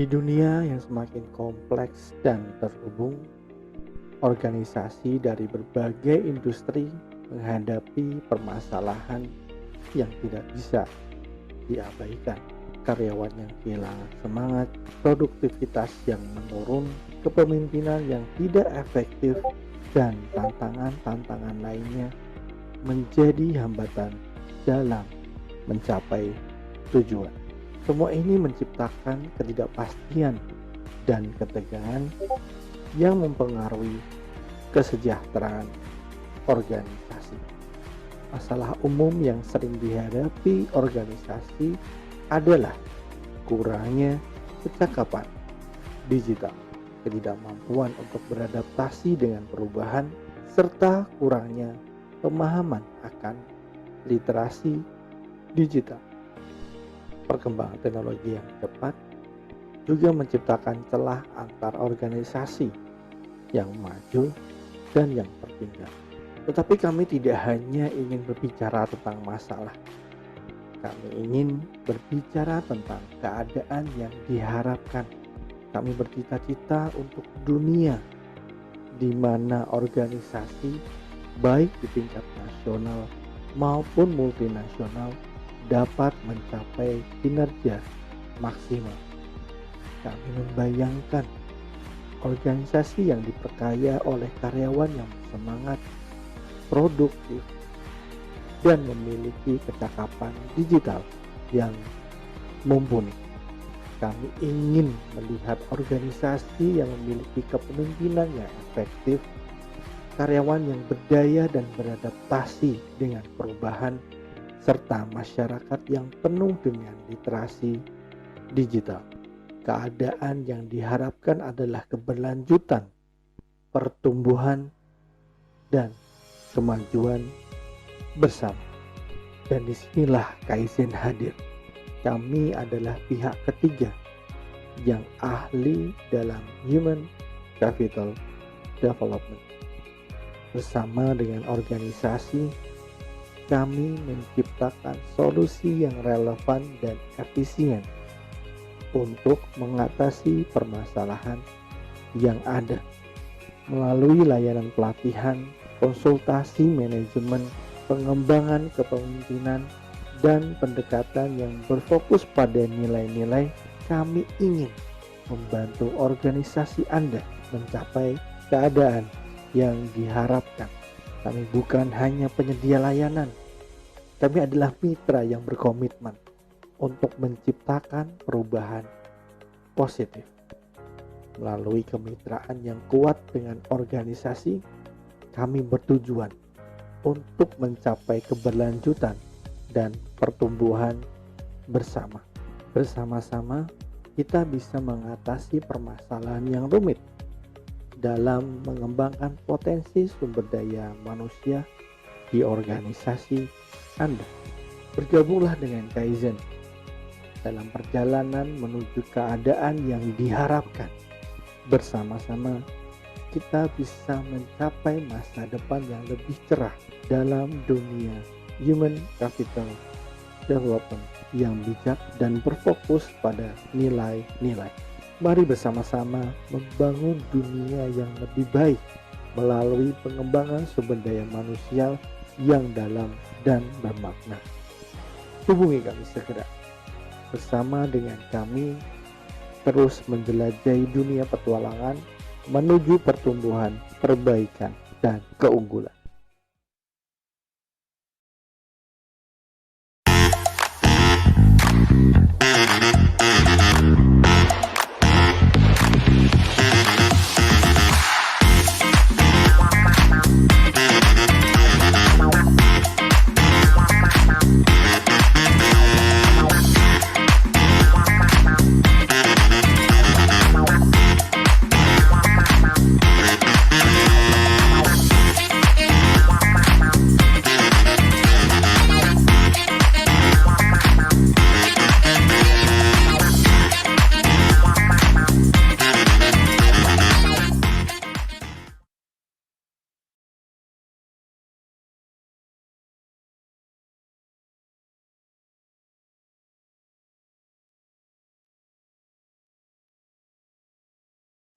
Di dunia yang semakin kompleks dan terhubung, organisasi dari berbagai industri menghadapi permasalahan yang tidak bisa diabaikan. Karyawan yang kehilangan semangat, produktivitas yang menurun, kepemimpinan yang tidak efektif, dan tantangan-tantangan lainnya menjadi hambatan dalam mencapai tujuan. Semua ini menciptakan ketidakpastian dan ketegangan yang mempengaruhi kesejahteraan organisasi. Masalah umum yang sering dihadapi organisasi adalah kurangnya kecakapan digital, ketidakmampuan untuk beradaptasi dengan perubahan, serta kurangnya pemahaman akan literasi digital. Perkembangan teknologi yang cepat juga menciptakan celah antar organisasi yang maju dan yang tertinggal. Tetapi kami tidak hanya ingin berbicara tentang masalah. Kami ingin berbicara tentang keadaan yang diharapkan. Kami bercita-cita untuk dunia di mana organisasi baik di tingkat nasional maupun multinasional dapat mencapai kinerja maksimal. Kami membayangkan organisasi yang diperkaya oleh karyawan yang semangat, produktif, dan memiliki kecakapan digital yang mumpuni. Kami ingin melihat organisasi yang memiliki kepemimpinan yang efektif, karyawan yang berdaya dan beradaptasi dengan perubahan, serta masyarakat yang penuh dengan literasi digital. Keadaan yang diharapkan adalah keberlanjutan, pertumbuhan, dan kemajuan bersama. Dan disinilah Kaizen hadir. Kami adalah pihak ketiga yang ahli dalam Human Capital Development. Bersama dengan organisasi, kami menciptakan solusi yang relevan dan efisien untuk mengatasi permasalahan yang ada melalui layanan pelatihan, konsultasi manajemen, pengembangan kepemimpinan, dan pendekatan yang berfokus pada nilai-nilai. Kami ingin membantu organisasi Anda mencapai keadaan yang diharapkan. Kami bukan hanya penyedia layanan, kami adalah mitra yang berkomitmen untuk menciptakan perubahan positif. Melalui kemitraan yang kuat dengan organisasi, kami bertujuan untuk mencapai keberlanjutan dan pertumbuhan bersama. Bersama-sama kita bisa mengatasi permasalahan yang rumit dalam mengembangkan potensi sumber daya manusia di organisasi Anda. Bergabunglah dengan Kaizen dalam perjalanan menuju keadaan yang diharapkan. Bersama-sama kita bisa mencapai masa depan yang lebih cerah dalam dunia Human Capital Development yang bijak dan berfokus pada nilai-nilai. Mari bersama-sama membangun dunia yang lebih baik melalui pengembangan sumber daya manusia yang dalam dan bermakna. Hubungi kami segera. Bersama dengan kami terus menjelajahi dunia petualangan menuju pertumbuhan, perbaikan, dan keunggulan.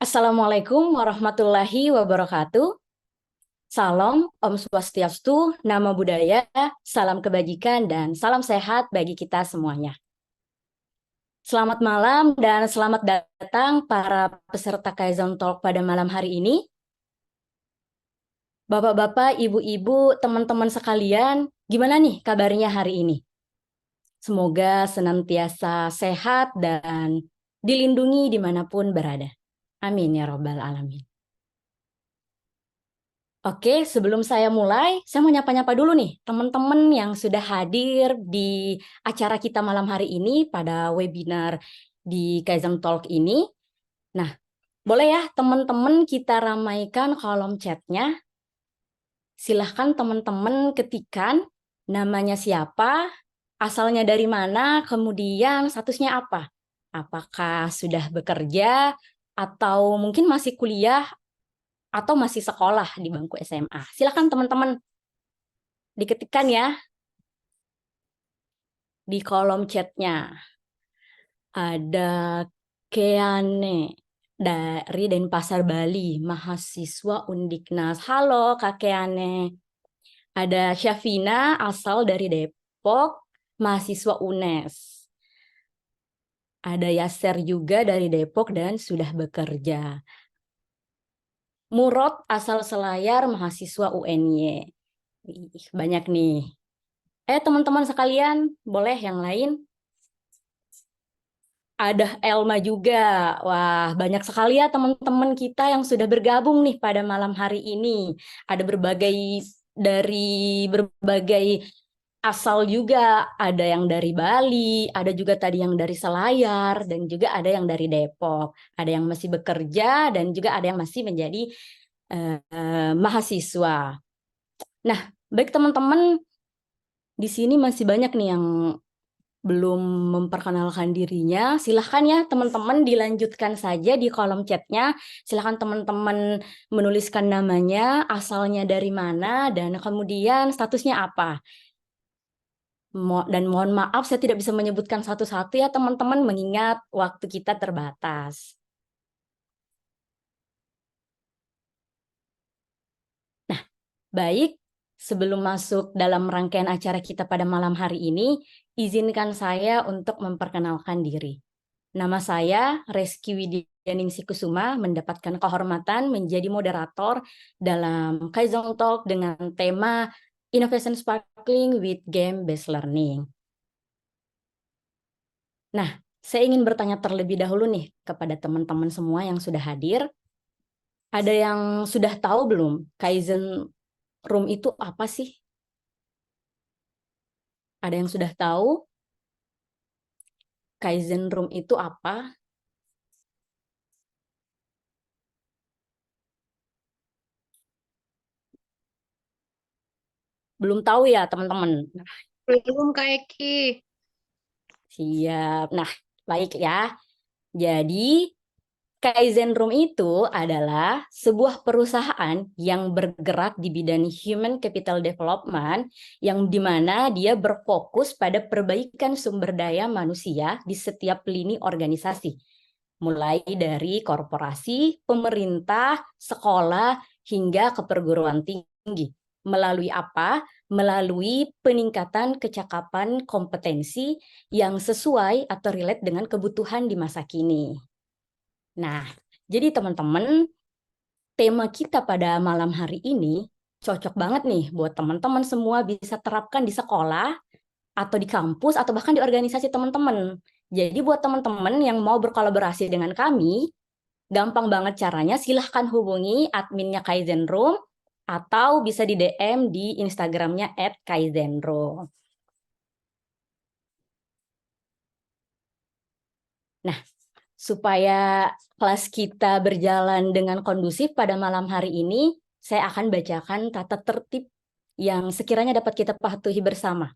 Assalamualaikum warahmatullahi wabarakatuh. Salam, Om Swastiastu, Namo Buddhaya, salam kebajikan, dan salam sehat bagi kita semuanya. Selamat malam dan selamat datang para peserta Kaizen Talk pada malam hari ini. Bapak-bapak, ibu-ibu, teman-teman sekalian, gimana nih kabarnya hari ini? Semoga senantiasa sehat dan dilindungi dimanapun berada. Amin ya Rabbal Alamin. Oke, sebelum saya mulai, saya mau nyapa-nyapa dulu nih teman-teman yang sudah hadir di acara kita malam hari ini pada webinar di Kaizen Talk ini. Nah, boleh ya teman-teman kita ramaikan kolom chatnya. Silahkan teman-teman ketikkan namanya siapa, asalnya dari mana, kemudian statusnya apa. Apakah sudah bekerja, atau mungkin masih kuliah, atau masih sekolah di bangku SMA. Silakan teman-teman diketikkan ya di kolom chatnya. Ada Keane dari Denpasar, Bali, mahasiswa Undiknas. Halo Kak Keane. Ada Syafina asal dari Depok, mahasiswa UNES. Ada Yaser juga dari Depok dan sudah bekerja. Murad asal Selayar, mahasiswa UNY. Banyak nih. Teman-teman sekalian, boleh yang lain? Ada Elma juga. Wah, banyak sekali ya teman-teman kita yang sudah bergabung nih pada malam hari ini. Ada berbagai asal juga. Ada yang dari Bali, ada juga tadi yang dari Selayar, dan juga ada yang dari Depok. Ada yang masih bekerja dan juga ada yang masih menjadi mahasiswa. Nah, baik teman-teman, di sini masih banyak nih yang belum memperkenalkan dirinya. Silahkan ya teman-teman dilanjutkan saja di kolom chatnya. Silahkan teman-teman menuliskan namanya, asalnya dari mana, dan kemudian statusnya apa. Dan mohon maaf saya tidak bisa menyebutkan satu-satu ya teman-teman, mengingat waktu kita terbatas. Nah, baik. Sebelum masuk dalam rangkaian acara kita pada malam hari ini, izinkan saya untuk memperkenalkan diri. Nama saya Reski Widyaningsih Kusuma, mendapatkan kehormatan menjadi moderator dalam Kaizen Talk dengan tema Innovation Sparkling with Game Based Learning. Nah, saya ingin bertanya terlebih dahulu nih kepada teman-teman semua yang sudah hadir. Ada yang sudah tahu belum Kaizen Room itu apa sih? Ada yang sudah tahu Kaizen Room itu apa? Belum tahu ya teman-teman? Belum Kak Eki. Siap. Nah, baik ya. Jadi, Kaizen Room itu adalah sebuah perusahaan yang bergerak di bidang human capital development yang dimana dia berfokus pada perbaikan sumber daya manusia di setiap lini organisasi. Mulai dari korporasi, pemerintah, sekolah, hingga ke perguruan tinggi. Melalui apa? Melalui peningkatan kecakapan kompetensi yang sesuai atau relate dengan kebutuhan di masa kini. Nah, jadi teman-teman, tema kita pada malam hari ini cocok banget nih buat teman-teman semua bisa terapkan di sekolah atau di kampus atau bahkan di organisasi teman-teman. Jadi buat teman-teman yang mau berkolaborasi dengan kami, gampang banget caranya, silahkan hubungi adminnya Kaizen Room atau bisa di DM di Instagramnya @kaizenroom. Nah, supaya kelas kita berjalan dengan kondusif pada malam hari ini, saya akan bacakan tata tertib yang sekiranya dapat kita patuhi bersama.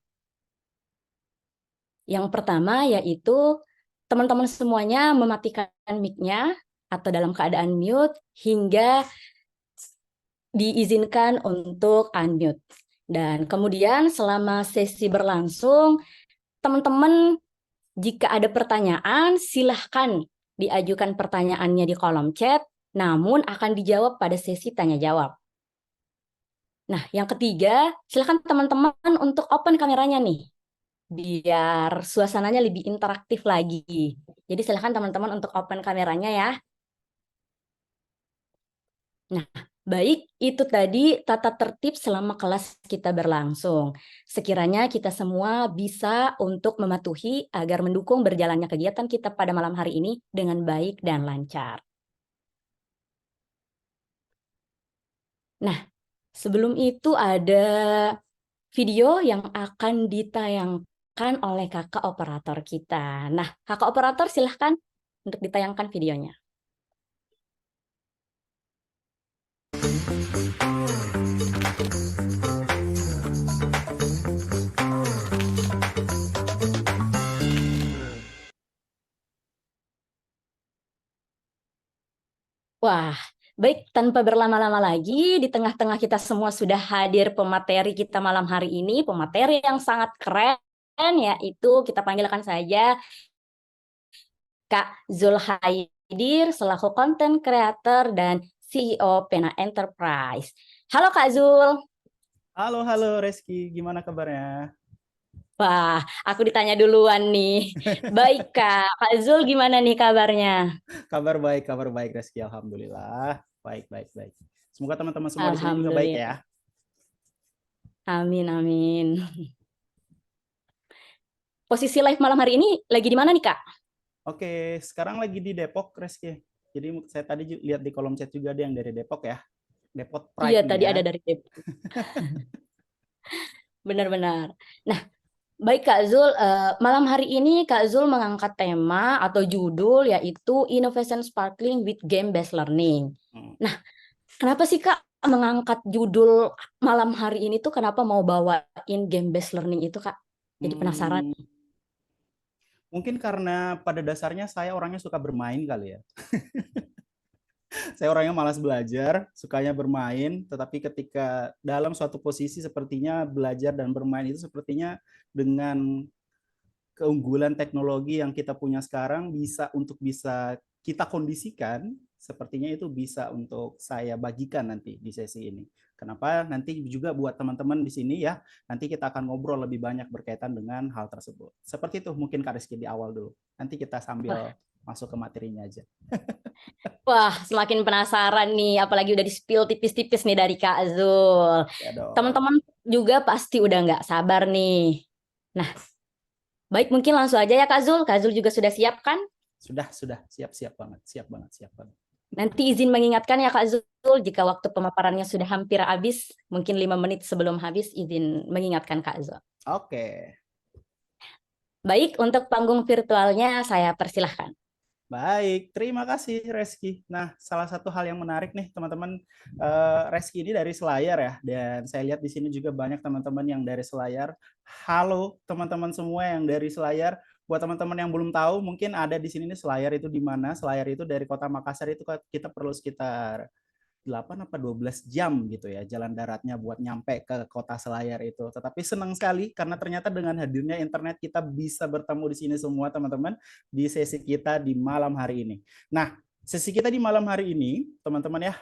Yang pertama yaitu teman-teman semuanya mematikan mic-nya atau dalam keadaan mute hingga diizinkan untuk unmute. Dan kemudian selama sesi berlangsung, teman-teman jika ada pertanyaan silahkan diajukan pertanyaannya di kolom chat namun akan dijawab pada sesi tanya jawab. Nah, yang ketiga, silakan teman-teman untuk open kameranya nih, biar suasananya lebih interaktif lagi. Jadi silakan teman-teman untuk open kameranya ya. Nah, baik, itu tadi tata tertib selama kelas kita berlangsung. Sekiranya kita semua bisa untuk mematuhi agar mendukung berjalannya kegiatan kita pada malam hari ini dengan baik dan lancar. Nah, sebelum itu ada video yang akan ditayangkan oleh kakak operator kita. Nah, kakak operator silahkan untuk ditayangkan videonya. Wah, baik, tanpa berlama-lama lagi, di tengah-tengah kita semua sudah hadir pemateri kita malam hari ini, pemateri yang sangat keren, yaitu kita panggilkan saja Kak Zul Haidir selaku Content Creator dan CEO Pena Enterprise. Halo Kak Zul. Halo Reski, gimana kabarnya? Wah, aku ditanya duluan nih. Baik Kak Zul gimana nih kabarnya? Kabar baik Reski, alhamdulillah. Baik. Semoga teman-teman semua di sini juga baik ya. Alhamdulillah. Amin. Posisi live malam hari ini lagi di mana nih Kak? Oke, sekarang lagi di Depok Reski. Jadi saya tadi lihat di kolom chat juga ada yang dari Depok ya. Depok Pride Iya, nih tadi ya. ada dari Depok. Benar-benar. Nah, baik Kak Zul, malam hari ini Kak Zul mengangkat tema atau judul yaitu Innovation Sparkling with Game-Based Learning. Nah, kenapa sih Kak mengangkat judul malam hari ini tuh kenapa mau bawain game-based learning itu Kak? Jadi penasaran. Mungkin karena pada dasarnya saya orangnya suka bermain kali ya. Saya orangnya malas belajar, sukanya bermain, tetapi ketika dalam suatu posisi sepertinya belajar dan bermain itu sepertinya dengan keunggulan teknologi yang kita punya sekarang bisa kita kondisikan, sepertinya itu bisa untuk saya bagikan nanti di sesi ini. Kenapa? Nanti juga buat teman-teman di sini ya, nanti kita akan ngobrol lebih banyak berkaitan dengan hal tersebut. Seperti itu mungkin Kak Rizky di awal dulu. Nanti kita sambil masuk ke materinya aja. Wah, semakin penasaran nih, apalagi udah di-spill tipis-tipis nih dari Kak Zul. Ya dong. Teman-teman juga pasti udah nggak sabar nih. Nah, baik mungkin langsung aja ya Kak Zul. Kak Zul juga sudah siap kan? Sudah, siap banget. Nanti izin mengingatkan ya Kak Zul, jika waktu pemaparannya sudah hampir habis, mungkin 5 menit sebelum habis, izin mengingatkan Kak Zul. Oke. Baik, untuk panggung virtualnya saya persilahkan. Baik, terima kasih Reski. Nah, salah satu hal yang menarik nih teman-teman, Reski ini dari Selayar ya, dan saya lihat di sini juga banyak teman-teman yang dari Selayar. Halo teman-teman semua yang dari Selayar. Buat teman-teman yang belum tahu, mungkin ada di sini nih Selayar itu di mana? Selayar itu dari Kota Makassar itu kita perlu sekitar 8 apa 12 jam gitu ya jalan daratnya buat nyampe ke kota Selayar itu. Tetapi senang sekali karena ternyata dengan hadirnya internet kita bisa bertemu di sini semua teman-teman di sesi kita di malam hari ini. Nah, sesi kita di malam hari ini teman-teman ya,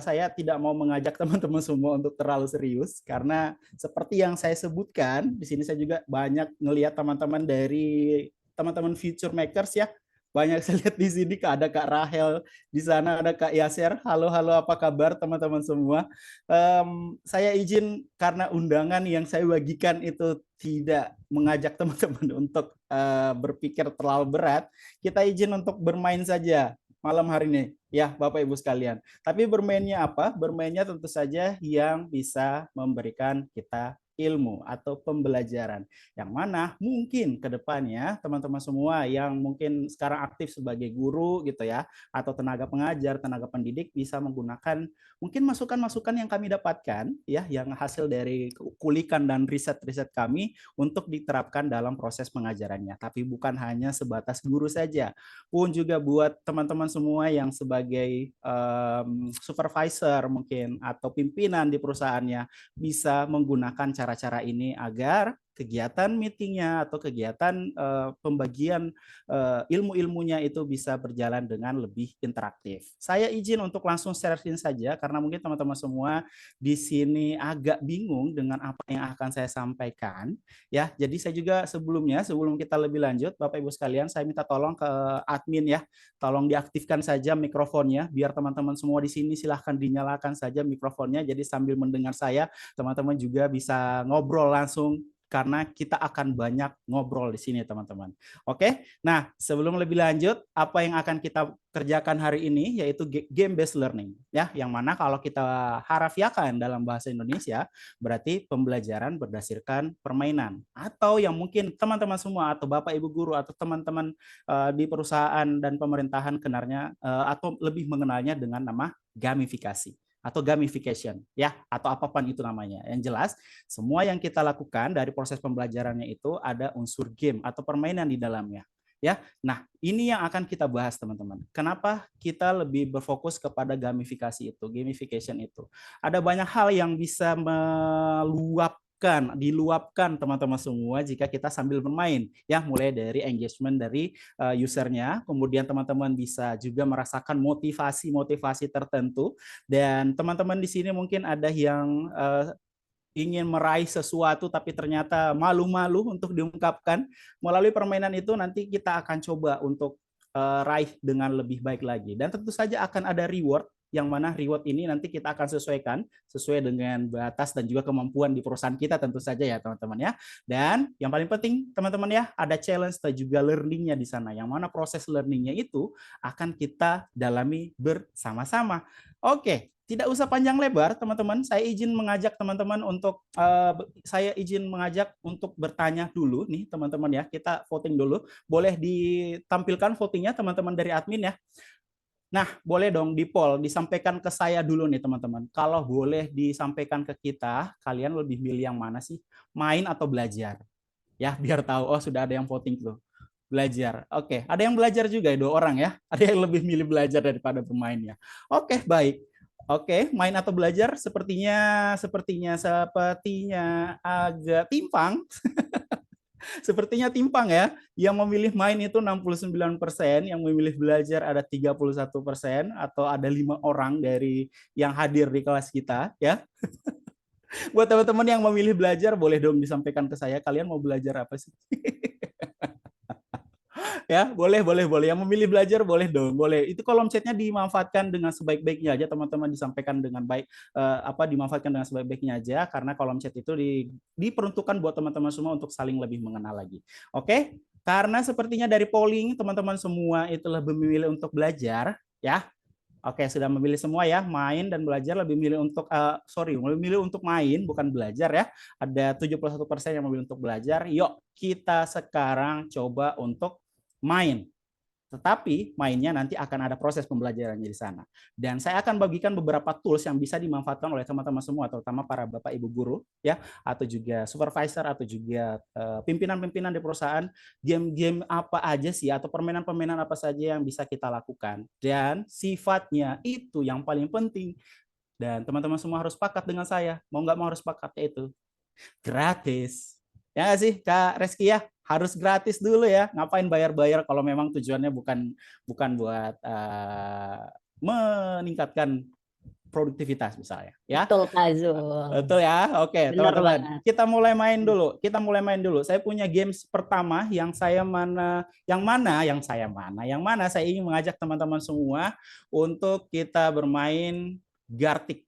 saya tidak mau mengajak teman-teman semua untuk terlalu serius karena seperti yang saya sebutkan di sini saya juga banyak ngelihat teman-teman dari teman-teman future makers ya. Banyak saya lihat di sini ada Kak Rahel, di sana ada Kak Yaser. Halo apa kabar teman-teman semua? Saya izin karena undangan yang saya bagikan itu tidak mengajak teman-teman untuk berpikir terlalu berat. Kita izin untuk bermain saja malam hari ini ya Bapak Ibu sekalian. Tapi bermainnya apa? Bermainnya tentu saja yang bisa memberikan kita ilmu atau pembelajaran yang mana mungkin ke depannya teman-teman semua yang mungkin sekarang aktif sebagai guru gitu ya atau tenaga pengajar, tenaga pendidik bisa menggunakan mungkin masukan-masukan yang kami dapatkan ya yang hasil dari kulikan dan riset-riset kami untuk diterapkan dalam proses pengajarannya. Tapi bukan hanya sebatas guru saja, pun juga buat teman-teman semua yang sebagai supervisor mungkin atau pimpinan di perusahaannya bisa menggunakan cara-cara ini agar kegiatan meetingnya atau kegiatan pembagian ilmu-ilmunya itu bisa berjalan dengan lebih interaktif. Saya izin untuk langsung sharing saja karena mungkin teman-teman semua di sini agak bingung dengan apa yang akan saya sampaikan ya. Jadi saya juga sebelum kita lebih lanjut Bapak Ibu sekalian, saya minta tolong ke admin ya. Tolong diaktifkan saja mikrofonnya biar teman-teman semua di sini silahkan dinyalakan saja mikrofonnya. Jadi sambil mendengar saya, teman-teman juga bisa ngobrol langsung karena kita akan banyak ngobrol di sini teman-teman. Oke, nah sebelum lebih lanjut, apa yang akan kita kerjakan hari ini yaitu game based learning ya, yang mana kalau kita harafiakan dalam bahasa Indonesia berarti pembelajaran berdasarkan permainan, atau yang mungkin teman-teman semua atau Bapak Ibu guru atau teman-teman di perusahaan dan pemerintahan kenalnya atau lebih mengenalnya dengan nama gamifikasi atau gamification ya, atau apapun itu namanya. Yang jelas semua yang kita lakukan dari proses pembelajarannya itu ada unsur game atau permainan di dalamnya ya. Nah, ini yang akan kita bahas teman-teman. Kenapa kita lebih berfokus kepada gamifikasi itu, gamification itu? Ada banyak hal yang bisa diluapkan teman-teman semua jika kita sambil bermain ya, mulai dari engagement dari usernya, kemudian teman-teman bisa juga merasakan motivasi tertentu, dan teman-teman di sini mungkin ada yang ingin meraih sesuatu tapi ternyata malu-malu untuk diungkapkan. Melalui permainan itu nanti kita akan coba untuk raih dengan lebih baik lagi, dan tentu saja akan ada reward, yang mana reward ini nanti kita akan sesuaikan sesuai dengan batas dan juga kemampuan di perusahaan kita tentu saja ya teman-teman ya. Dan yang paling penting teman-teman ya, ada challenge dan juga learningnya di sana, yang mana proses learningnya itu akan kita dalami bersama-sama. Oke, tidak usah panjang lebar teman-teman, saya izin mengajak teman-teman untuk bertanya dulu nih teman-teman ya. Kita voting dulu, boleh ditampilkan votingnya teman-teman dari admin ya. Nah, boleh dong di poll, disampaikan ke saya dulu nih teman-teman. Kalau boleh disampaikan ke kita, kalian lebih milih yang mana sih? Main atau belajar? Ya, biar tahu, oh sudah ada yang voting tuh. Belajar. Oke, ada yang belajar juga ya, 2 orang ya. Ada yang lebih milih belajar daripada bermain ya. Oke, baik. Oke, main atau belajar sepertinya agak timpang. Sepertinya timpang ya. Yang memilih main itu 69%, yang memilih belajar ada 31%, atau ada 5 orang dari yang hadir di kelas kita ya. Buat teman-teman yang memilih belajar, boleh dong disampaikan ke saya, kalian mau belajar apa sih? Ya, boleh. Yang memilih belajar boleh dong, boleh. Itu kolom chatnya dimanfaatkan dengan sebaik-baiknya aja teman-teman, disampaikan dengan baik, dimanfaatkan dengan sebaik-baiknya aja, karena kolom chat itu diperuntukkan buat teman-teman semua untuk saling lebih mengenal lagi. Oke? Karena sepertinya dari polling teman-teman semua itu lebih memilih untuk belajar, ya. Oke, sudah memilih semua ya, main dan belajar, lebih memilih untuk memilih untuk main bukan belajar ya. Ada 71% yang memilih untuk belajar. Yuk, kita sekarang coba untuk main. Tetapi mainnya nanti akan ada proses pembelajarannya di sana. Dan saya akan bagikan beberapa tools yang bisa dimanfaatkan oleh teman-teman semua, terutama para Bapak Ibu guru ya, atau juga supervisor, atau juga pimpinan-pimpinan di perusahaan. Game-game apa aja sih, atau permainan-permainan apa saja yang bisa kita lakukan. Dan sifatnya itu yang paling penting. Dan teman-teman semua harus sepakat dengan saya. Mau nggak mau harus sepakat, yaitu gratis. Ya nggak sih Kak Reski ya? Harus gratis dulu ya. Ngapain bayar-bayar kalau memang tujuannya bukan buat meningkatkan produktivitas misalnya ya. Betul Kak Zul. Betul ya. Oke, Benar teman-teman. banget. Kita mulai main dulu. Saya punya games pertama yang saya ingin mengajak teman-teman semua untuk kita bermain Gartic.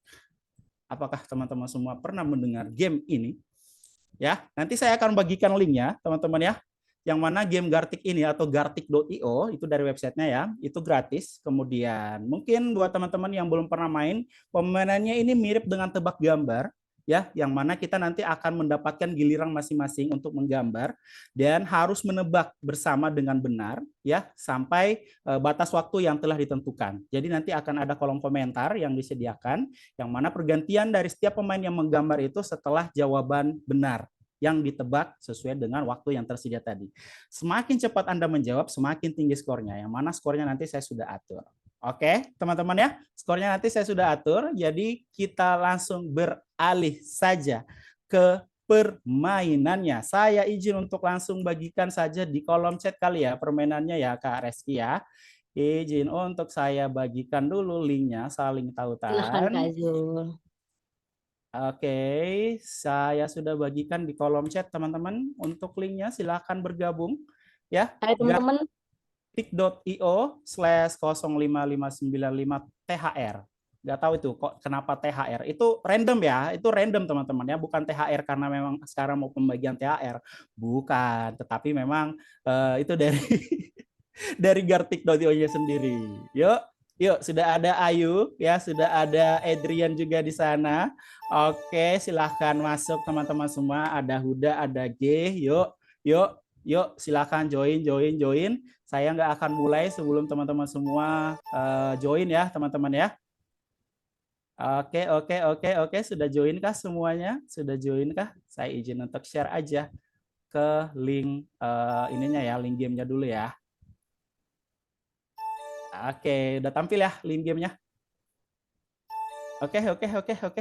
Apakah teman-teman semua pernah mendengar game ini? Ya, nanti saya akan bagikan linknya teman-teman ya, yang mana game Gartic ini atau gartic.io itu dari websitenya ya, itu gratis. Kemudian mungkin buat teman-teman yang belum pernah main, permainannya ini mirip dengan tebak gambar ya, yang mana kita nanti akan mendapatkan giliran masing-masing untuk menggambar dan harus menebak bersama dengan benar ya, sampai batas waktu yang telah ditentukan. Jadi nanti akan ada kolom komentar yang disediakan, yang mana pergantian dari setiap pemain yang menggambar itu setelah jawaban benar yang ditebak sesuai dengan waktu yang tersedia tadi. Semakin cepat Anda menjawab, semakin tinggi skornya, yang mana skornya nanti saya sudah atur. Oke, teman-teman ya, skornya nanti saya sudah atur, jadi kita langsung beralih saja ke permainannya. Saya izin untuk langsung bagikan saja di kolom chat kali ya permainannya ya Kak Reski ya. Izin untuk saya bagikan dulu linknya, saling Silahkan tautan. Kak Zul. Oke, saya sudah bagikan di kolom chat teman-teman. Untuk linknya silahkan bergabung ya. Hai teman-teman. bit.io/05595THR. Nggak tahu itu kok kenapa THR. Itu random ya, itu random teman-teman ya, bukan THR karena memang sekarang mau pembagian THR. Bukan, tetapi memang itu dari dari gartik.io-nya sendiri. Yuk, yuk sudah ada Ayu ya, sudah ada Adrian juga di sana. Oke, silahkan masuk teman-teman semua. Ada Huda, ada G. Yuk, yuk, yuk, silahkan join. Saya nggak akan mulai sebelum teman-teman semua join ya, teman-teman ya. Oke. Sudah join kah semuanya? Sudah join kah? Saya izin untuk share aja ke link ininya ya, link gamenya dulu ya. Oke, udah tampil ya link gamenya. Oke.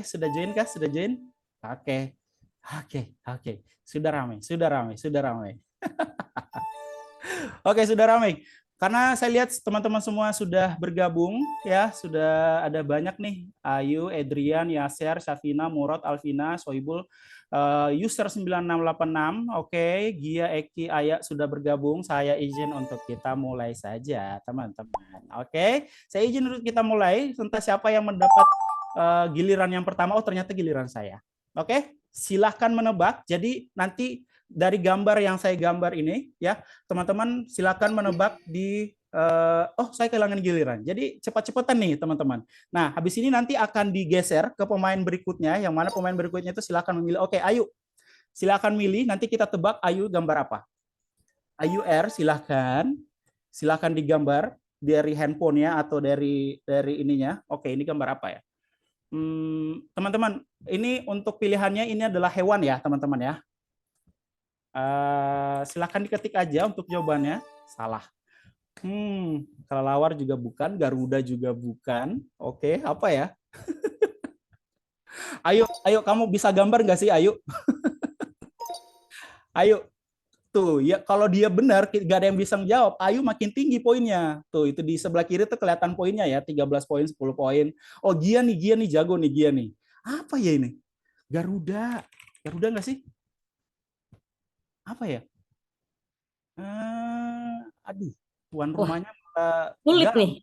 Sudah join kah? Sudah join? Oke. Sudah ramai. Oke, sudah ramai. Karena saya lihat teman-teman semua sudah bergabung ya, sudah ada banyak nih. Ayu, Adrian, Yaser, Syafina, Murad, Alvina, Soibul, user 9686. Oke, Gia, Eki, Aya sudah bergabung. Saya izin untuk kita mulai saja, teman-teman. Oke, saya izin untuk kita mulai. Entah siapa yang mendapat giliran yang pertama. Oh, ternyata giliran saya. Oke, silahkan menebak. Jadi nanti dari gambar yang saya gambar ini ya, teman-teman silakan menebak di oh saya kehilangan giliran. Jadi cepat-cepatan nih teman-teman. Nah, habis ini nanti akan digeser ke pemain berikutnya, yang mana pemain berikutnya itu silakan memilih. Oke, Ayu. Silakan milih, nanti kita tebak Ayu gambar apa. Ayu R silakan. Silakan digambar dari handphonenya atau dari ininya. Oke, ini gambar apa ya? Teman-teman, ini untuk pilihannya ini adalah hewan ya, teman-teman ya. Silahkan diketik aja untuk jawabannya. Salah. Kelelawar juga bukan, Garuda juga bukan. Oke, apa ya? Ayo, kamu bisa gambar nggak sih, Ayu? Ayo, tuh ya kalau dia benar, nggak ada yang bisa menjawab. Ayu makin tinggi poinnya. Tuh, itu di sebelah kiri tuh kelihatan poinnya ya, 13 poin, 10 poin. Oh, Gia nih, jago nih, Gia nih. Apa ya ini? Garuda nggak sih? Apa ya? Aduh, tuan rumahnya sulit nih.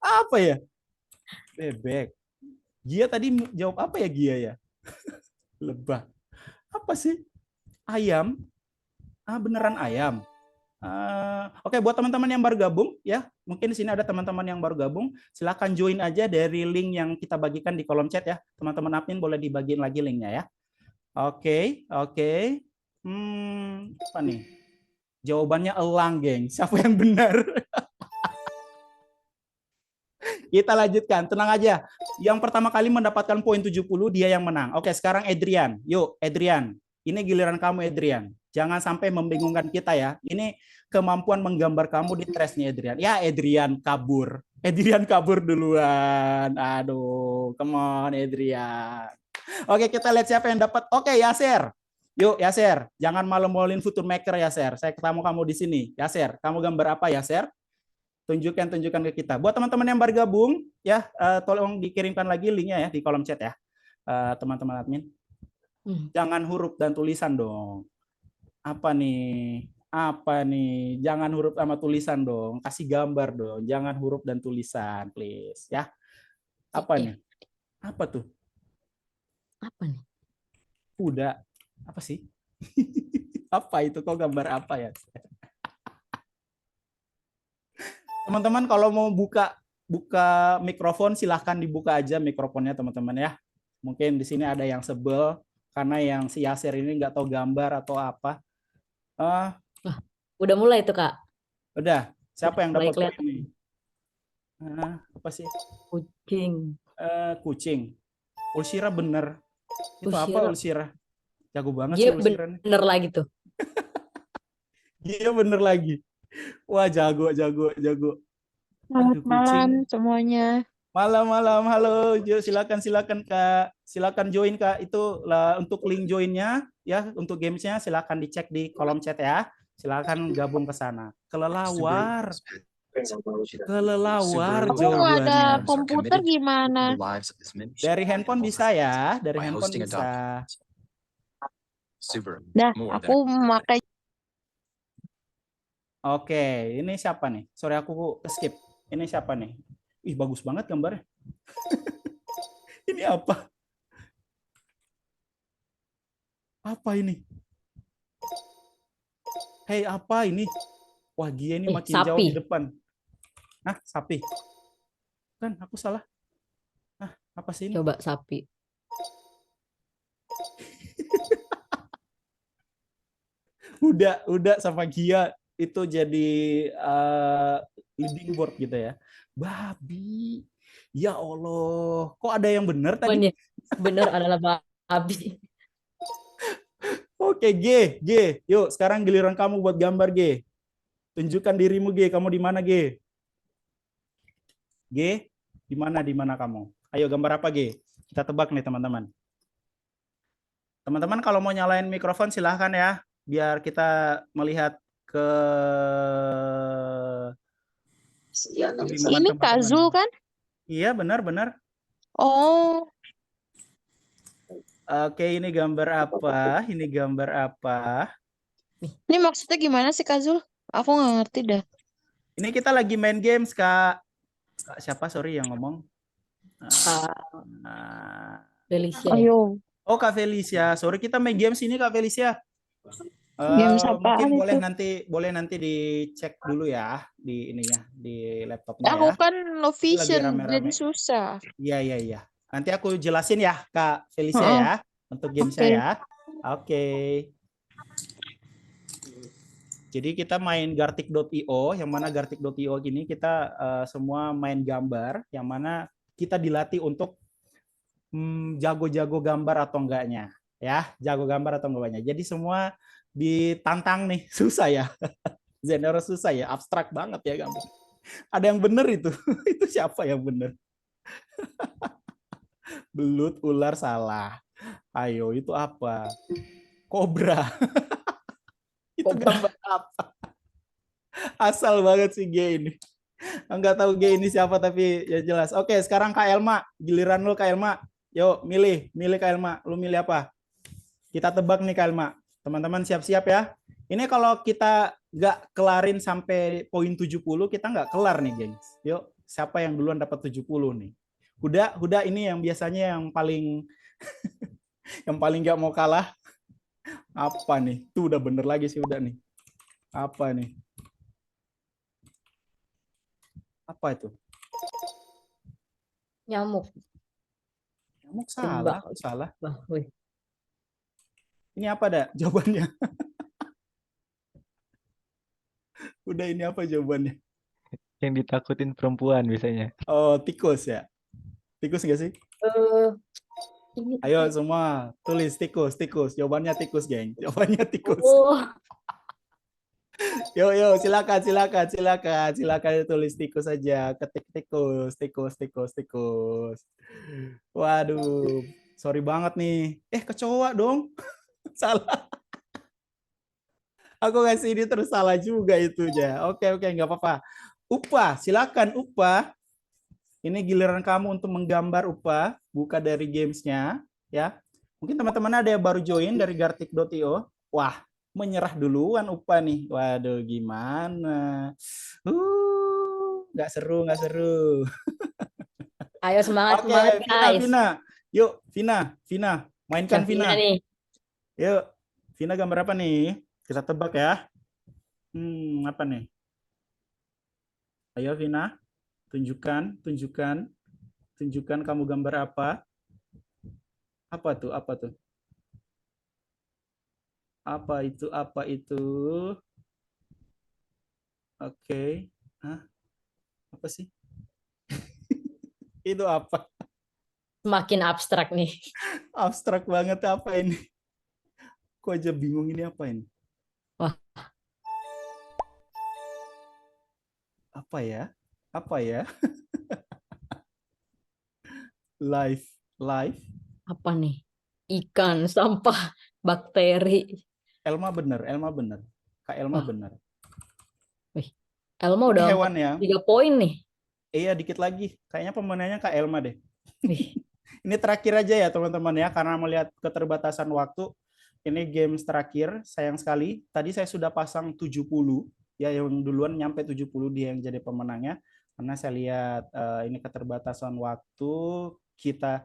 Apa ya? Bebek. Gia tadi jawab apa ya Gia ya? Lebah. Apa sih? Ayam. Beneran ayam. Oke, buat teman-teman yang baru gabung ya, mungkin di sini ada teman-teman yang baru gabung, silakan join aja dari link yang kita bagikan di kolom chat ya. Teman-teman admin boleh dibagiin lagi linknya ya. Oke. Apa nih? Jawabannya elang, geng. Siapa yang benar? Kita lanjutkan, tenang aja. Yang pertama kali mendapatkan poin 70, dia yang menang. Oke, sekarang Adrian. Yuk, Adrian. Ini giliran kamu, Adrian. Jangan sampai membingungkan kita ya. Ini kemampuan menggambar kamu di trash nih, Adrian. Ya, Adrian kabur. Adrian kabur duluan. Aduh, come on, Adrian. Oke, kita lihat siapa yang dapat. Oke, Yaser. Yuk, Yaser. Jangan malu-maluin future maker, Yaser. Saya ketemu kamu di sini. Yaser, kamu gambar apa, Yaser? Tunjukkan ke kita. Buat teman-teman yang baru gabung, ya tolong dikirimkan lagi linknya ya di kolom chat ya, teman-teman admin. Jangan huruf dan tulisan dong. Apa nih? Jangan huruf sama tulisan dong. Kasih gambar dong. Jangan huruf dan tulisan, please ya. Apa nih? Apa tuh? Apa nih? Udah. Apa sih? Apa itu? Kok gambar apa ya? Teman-teman kalau mau buka mikrofon silahkan dibuka aja mikrofonnya teman-teman ya. Mungkin di sini ada yang sebel karena yang si Yaser ini nggak tahu gambar atau apa. Udah mulai tuh Kak. Udah. Siapa yang dapat poin kelihatan. ini? Apa sih? Kucing. Kucing. Ulsira bener. Itu Ulsira. apa Ulsira? Jago banget Dia sih Ulsira nih. Bener lagi tuh. Dia bener lagi. Wah, jago. Selamat malam semuanya. Malam-malam, halo, silakan Kak, silakan join Kak. Itu lah untuk link joinnya ya, untuk gamesnya silakan dicek di kolom chat ya. Silakan gabung ke sana. Kelelawar, kelelawar Aku nggak ada jawabannya. komputer gimana? Dari handphone bisa ya, dari handphone bisa. Dah, aku memakai Oke, ini siapa nih? Sorry aku skip. Ini siapa nih? Ih, bagus banget gambarnya. Ini apa? Apa ini? Hei, apa ini? Wah, Gia ini makin jauh sapi. di depan. Hah, sapi? Kan aku salah. Hah, apa sih ini? Coba sapi. Udah sama Gia itu jadi leading board gitu ya. Babi. Ya Allah, kok ada yang benar tadi? Bener adalah babi. Oke, G, yuk sekarang giliran kamu buat gambar G. Tunjukkan dirimu G, kamu di mana G? G, di mana kamu? Ayo gambar apa G? Kita tebak nih teman-teman. Teman-teman kalau mau nyalain mikrofon silahkan ya, biar kita melihat ke kebingungan ini teman-teman. Kazul kan? Iya benar. Oh, Oke, ini gambar apa? Ini gambar apa? ini maksudnya gimana sih Kazul? Aku nggak ngerti dah. Ini kita lagi main games Kak. Kak siapa sorry yang ngomong? Felicia. Ayo, Oh Kak Felicia, sorry kita main games ini Kak Felicia. games apaan Mungkin itu? boleh nanti dicek dulu ya di ininya di laptopnya Aku ya. kan low Ini lagi vision, jadi rame-rame. susah. Iya. Nanti aku jelasin ya Kak Felicia Heeh. ya untuk gamesnya Oke. ya. Oke. Jadi kita main Gartic.io, yang mana Gartic.io ini kita semua main gambar, yang mana kita dilatih untuk jago-jago gambar atau enggaknya, ya jago gambar atau enggaknya. Jadi semua ditantang nih, susah ya, generous susah ya, abstrak banget ya gambar. Ada yang bener itu, itu siapa yang bener? Belut, ular salah. Ayo itu apa? Kobra. Itu gambar apa? Asal banget sih G ini. Enggak tahu G ini siapa tapi ya jelas. Oke, sekarang Kak Elma, giliran lu Kak Elma. Yuk, milih Kak Elma. Lu milih apa? Kita tebak nih Kak Elma. Teman-teman siap-siap ya. Ini kalau kita nggak kelarin sampai poin 70, kita nggak kelar nih, gengs. Yuk, siapa yang duluan dapat 70 nih? Huda ini yang biasanya yang paling yang paling nggak mau kalah. Apa nih? Tuh udah bener lagi sih udah nih. Apa nih? Apa itu? Nyamuk. Nyamuk salah, salah. Wih. Ini apa dah jawabannya? Udah ini apa jawabannya? Yang ditakutin perempuan biasanya. Oh, tikus ya? Tikus nggak sih? Ini Ayo semua tulis tikus. Jawabannya tikus, geng. Jawabannya tikus. Yo, silakan tulis tikus aja. Ketik tikus. Waduh, sorry banget nih. Kecoa dong. Salah. Aku ngasih ini terus salah juga itunya. Oke, nggak apa-apa. Upa, silakan Upa. Ini giliran kamu untuk menggambar Upa. Buka dari gamesnya, ya. Mungkin teman-teman ada yang baru join dari Gartic.io. Wah, menyerah duluan Upa nih. Waduh, gimana? Nggak seru. Ayo semangat Oke, guys. Vina. Yuk, Vina. Mainkan Vina. Nih. Yuk, Vina gambar apa nih? Kita tebak ya. Apa nih? Ayo Vina, tunjukkan kamu gambar apa? Apa tuh? Apa itu? Oke. Hah? Apa sih? Itu apa? Semakin abstrak nih. Abstrak banget apa ini? Kok aja bingung ini apa ini? Wah. Apa ya? Live. Apa nih? Ikan, sampah, bakteri. Elma bener. Kak Elma Wah, bener. wih. Elma Ini udah angkat hewan ya. 3 poin nih. Iya, dikit lagi. Kayaknya pemenangnya Kak Elma deh. Wih. Ini terakhir aja ya teman-teman ya, karena melihat keterbatasan waktu. Ini games terakhir, sayang sekali. Tadi saya sudah pasang 70, ya yang duluan nyampe 70 dia yang jadi pemenangnya. Karena saya lihat ini keterbatasan waktu, kita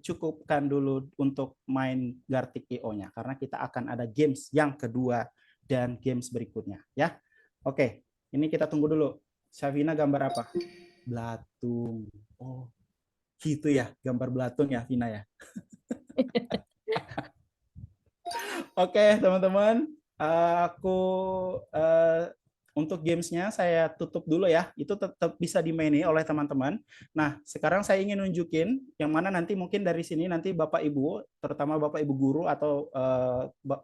cukupkan dulu untuk main Gartic IO-nya. Karena kita akan ada games yang kedua dan games berikutnya. Ya, oke. Ini kita tunggu dulu. Syafina gambar apa? Belatung. Oh, gitu ya, gambar belatung ya, Vina ya. Oke, teman-teman, aku untuk gamesnya saya tutup dulu ya. Itu tetap bisa dimaini oleh teman-teman. Nah, sekarang saya ingin nunjukin yang mana nanti mungkin dari sini nanti Bapak Ibu, terutama Bapak Ibu guru atau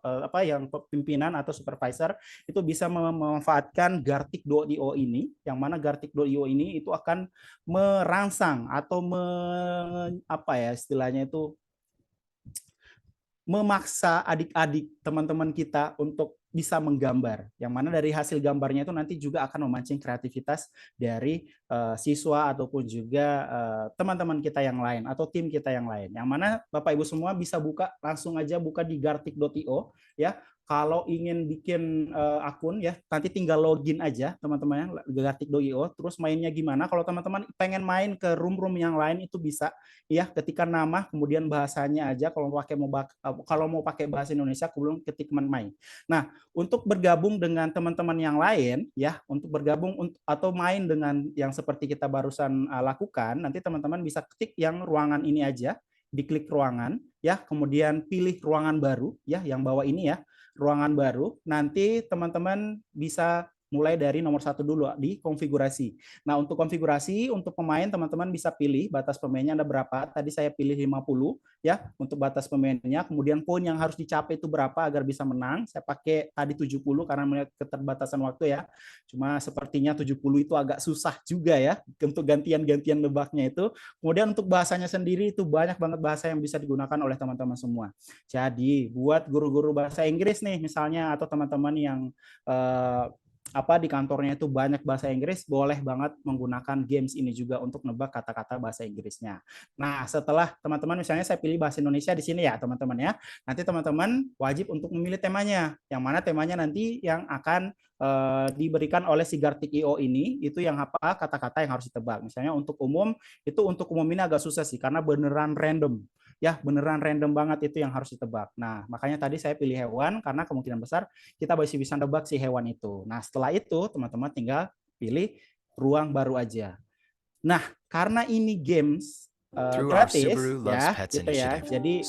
apa yang pimpinan atau supervisor itu bisa memanfaatkan Gartic.io ini, yang mana Gartic.io ini itu akan merangsang atau apa ya istilahnya itu memaksa adik-adik teman-teman kita untuk bisa menggambar, yang mana dari hasil gambarnya itu nanti juga akan memancing kreativitas dari siswa ataupun juga teman-teman kita yang lain atau tim kita yang lain, yang mana Bapak Ibu semua bisa langsung aja buka di Gartic.io ya. Kalau ingin bikin akun ya, nanti tinggal login aja teman-teman ya, Gartic.io. Terus mainnya gimana? Kalau teman-teman pengen main ke room-room yang lain itu bisa ya, ketikkan nama kemudian bahasanya aja. Kalau mau pakai bahasa Indonesia kemudian ketikkan main. Nah, untuk bergabung dengan teman-teman yang lain ya, untuk bergabung atau main dengan yang seperti kita barusan lakukan, nanti teman-teman bisa ketik yang ruangan ini aja, diklik ruangan ya, kemudian pilih ruangan baru ya, yang bawah ini ya, ruangan baru. Nanti teman-teman bisa mulai dari nomor 1 dulu di konfigurasi. Nah, untuk konfigurasi untuk pemain teman-teman bisa pilih batas pemainnya ada berapa. Tadi saya pilih 50 ya untuk batas pemainnya. Kemudian poin yang harus dicapai itu berapa agar bisa menang. Saya pakai tadi 70 karena melihat keterbatasan waktu ya. Cuma sepertinya 70 itu agak susah juga ya untuk gantian-gantian nebaknya itu. Kemudian untuk bahasanya sendiri itu banyak banget bahasa yang bisa digunakan oleh teman-teman semua. Jadi buat guru-guru bahasa Inggris nih misalnya atau teman-teman yang di kantornya itu banyak bahasa Inggris, boleh banget menggunakan games ini juga untuk nebak kata-kata bahasa Inggrisnya. Nah, setelah teman-teman misalnya saya pilih bahasa Indonesia di sini ya, teman-teman ya. Nanti teman-teman wajib untuk memilih temanya. Yang mana temanya nanti yang akan diberikan oleh si Gartic.io ini, itu yang apa kata-kata yang harus ditebak. Misalnya untuk umum, itu untuk umum ini agak susah sih karena beneran random. Ya, beneran random banget itu yang harus ditebak. Nah, makanya tadi saya pilih hewan karena kemungkinan besar kita masih bisa nebak si hewan itu. Nah, setelah itu teman-teman tinggal pilih ruang baru aja. Nah, karena ini games gratis ya, gitu ya. Jadi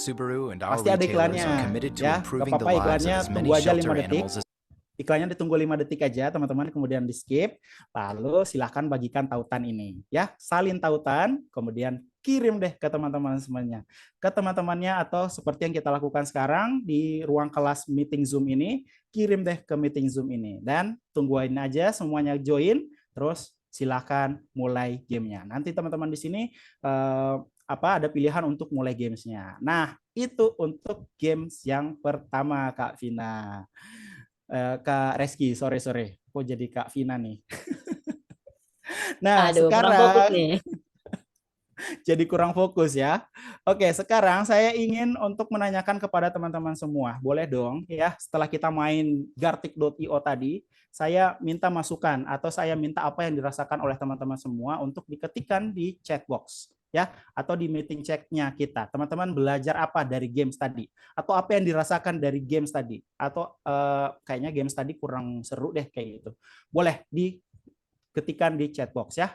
pasti ada iklannya ya. Gak apa-apa iklannya, tunggu aja 5 detik. Iklannya ditunggu 5 detik aja teman-teman, kemudian di skip, lalu silahkan bagikan tautan ini ya, salin tautan, kemudian kirim deh ke teman-teman semuanya, ke teman-temannya, atau seperti yang kita lakukan sekarang di ruang kelas meeting Zoom ini, kirim deh ke meeting Zoom ini, dan tungguin aja semuanya join, terus silahkan mulai gamenya. Nanti teman-teman di sini ada pilihan untuk mulai gamesnya. Nah, itu untuk games yang pertama Kak Vina. Kak Reski, sore. Kok jadi Kak Vina nih? Nah, Aduh, kurang fokus sekarang nih. jadi kurang fokus ya. Oke, sekarang saya ingin untuk menanyakan kepada teman-teman semua. Boleh dong ya, setelah kita main Gartic.io tadi, saya minta masukan atau saya minta apa yang dirasakan oleh teman-teman semua untuk diketikkan di chat box ya, atau di meeting chat-nya kita. Teman-teman belajar apa dari games tadi? Atau apa yang dirasakan dari games tadi? Atau kayaknya games tadi kurang seru deh kayak gitu. Boleh diketikkan di chat box ya.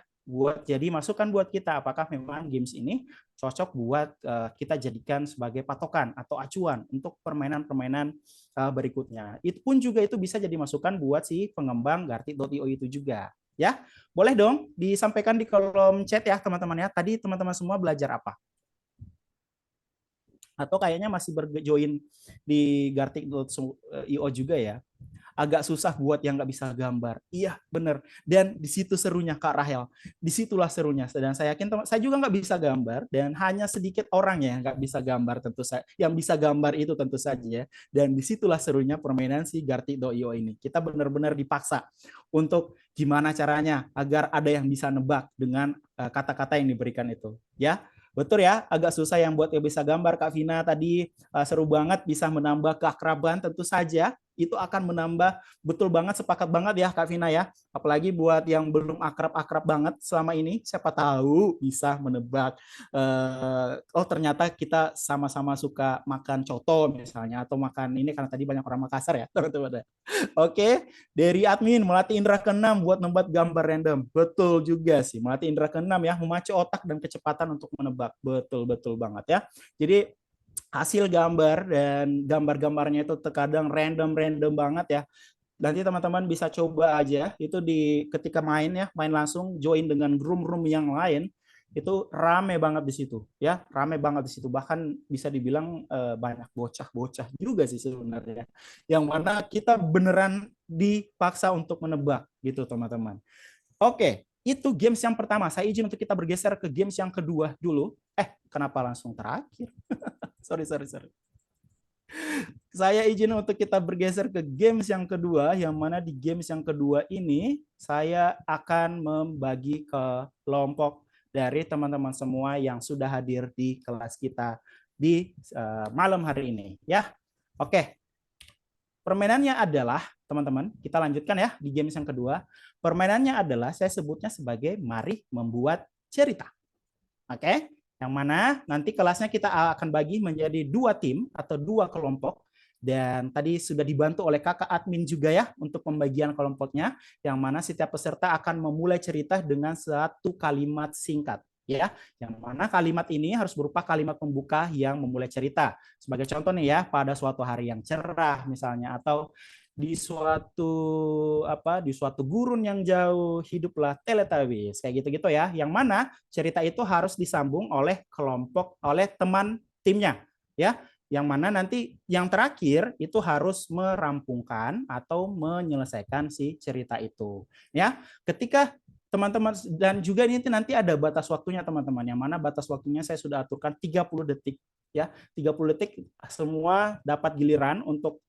Jadi masukan buat kita apakah memang games ini cocok buat kita jadikan sebagai patokan atau acuan untuk permainan-permainan berikutnya. Itu pun juga itu bisa jadi masukan buat si pengembang Gartic.io itu juga. Ya, boleh dong disampaikan di kolom chat ya teman-teman ya. Tadi teman-teman semua belajar apa? Atau kayaknya masih berjoin di Gartic.io juga ya. agak susah buat yang nggak bisa gambar. Iya, bener. Dan di situ serunya Kak Rahel. Disitulah serunya. Dan saya yakin saya juga nggak bisa gambar dan hanya sedikit orang yang nggak bisa gambar tentu saja. Yang bisa gambar itu tentu saja ya. Dan disitulah serunya permainan si Gartic.io ini. Kita benar-benar dipaksa untuk gimana caranya agar ada yang bisa nebak dengan kata-kata yang diberikan itu. Ya, betul ya, agak susah yang buat yang bisa gambar. Kak Vina tadi seru banget, bisa menambah keakraban tentu saja. Itu akan menambah, betul banget, sepakat banget ya Kak Vina ya. Apalagi buat yang belum akrab-akrab banget selama ini, siapa tahu bisa menebak. Oh ternyata kita sama-sama suka makan coto misalnya, atau makan ini karena tadi banyak orang Makassar ya teman-teman. Oke, dari admin melatih indera keenam buat membuat gambar random. Betul juga sih, melatih indera keenam ya, memacu otak dan kecepatan untuk menebak. Betul banget ya. Jadi hasil gambar dan gambar-gambarnya itu terkadang random banget ya. Nanti teman-teman bisa coba aja itu di ketika main ya, main langsung join dengan room yang lain, itu rame banget di situ ya, rame banget di situ, bahkan bisa dibilang banyak bocah-bocah juga sih sebenarnya, yang mana kita beneran dipaksa untuk menebak gitu teman-teman. Oke, itu games yang pertama. Saya izin untuk kita bergeser ke games yang kedua dulu. Kenapa langsung terakhir? sorry. Saya izin untuk kita bergeser ke games yang kedua, yang mana di games yang kedua ini saya akan membagi ke kelompok dari teman-teman semua yang sudah hadir di kelas kita di malam hari ini ya. Oke. Permainannya adalah, teman-teman, kita lanjutkan ya di games yang kedua. Permainannya adalah saya sebutnya sebagai mari membuat cerita. Oke? Yang mana nanti kelasnya kita akan bagi menjadi 2 tim atau 2 kelompok. Dan tadi sudah dibantu oleh kakak admin juga ya untuk pembagian kelompoknya, yang mana setiap peserta akan memulai cerita dengan 1 kalimat singkat. Ya, yang mana kalimat ini harus berupa kalimat pembuka yang memulai cerita. Sebagai contoh nih ya, pada suatu hari yang cerah misalnya, atau di suatu gurun yang jauh hiduplah Teletubbies, kayak gitu-gitu ya, yang mana cerita itu harus disambung oleh kelompok, oleh teman timnya ya, yang mana nanti yang terakhir itu harus merampungkan atau menyelesaikan si cerita itu ya. Ketika teman-teman, dan juga ini nanti ada batas waktunya teman-teman, yang mana batas waktunya saya sudah aturkan 30 detik ya, 30 detik semua dapat giliran untuk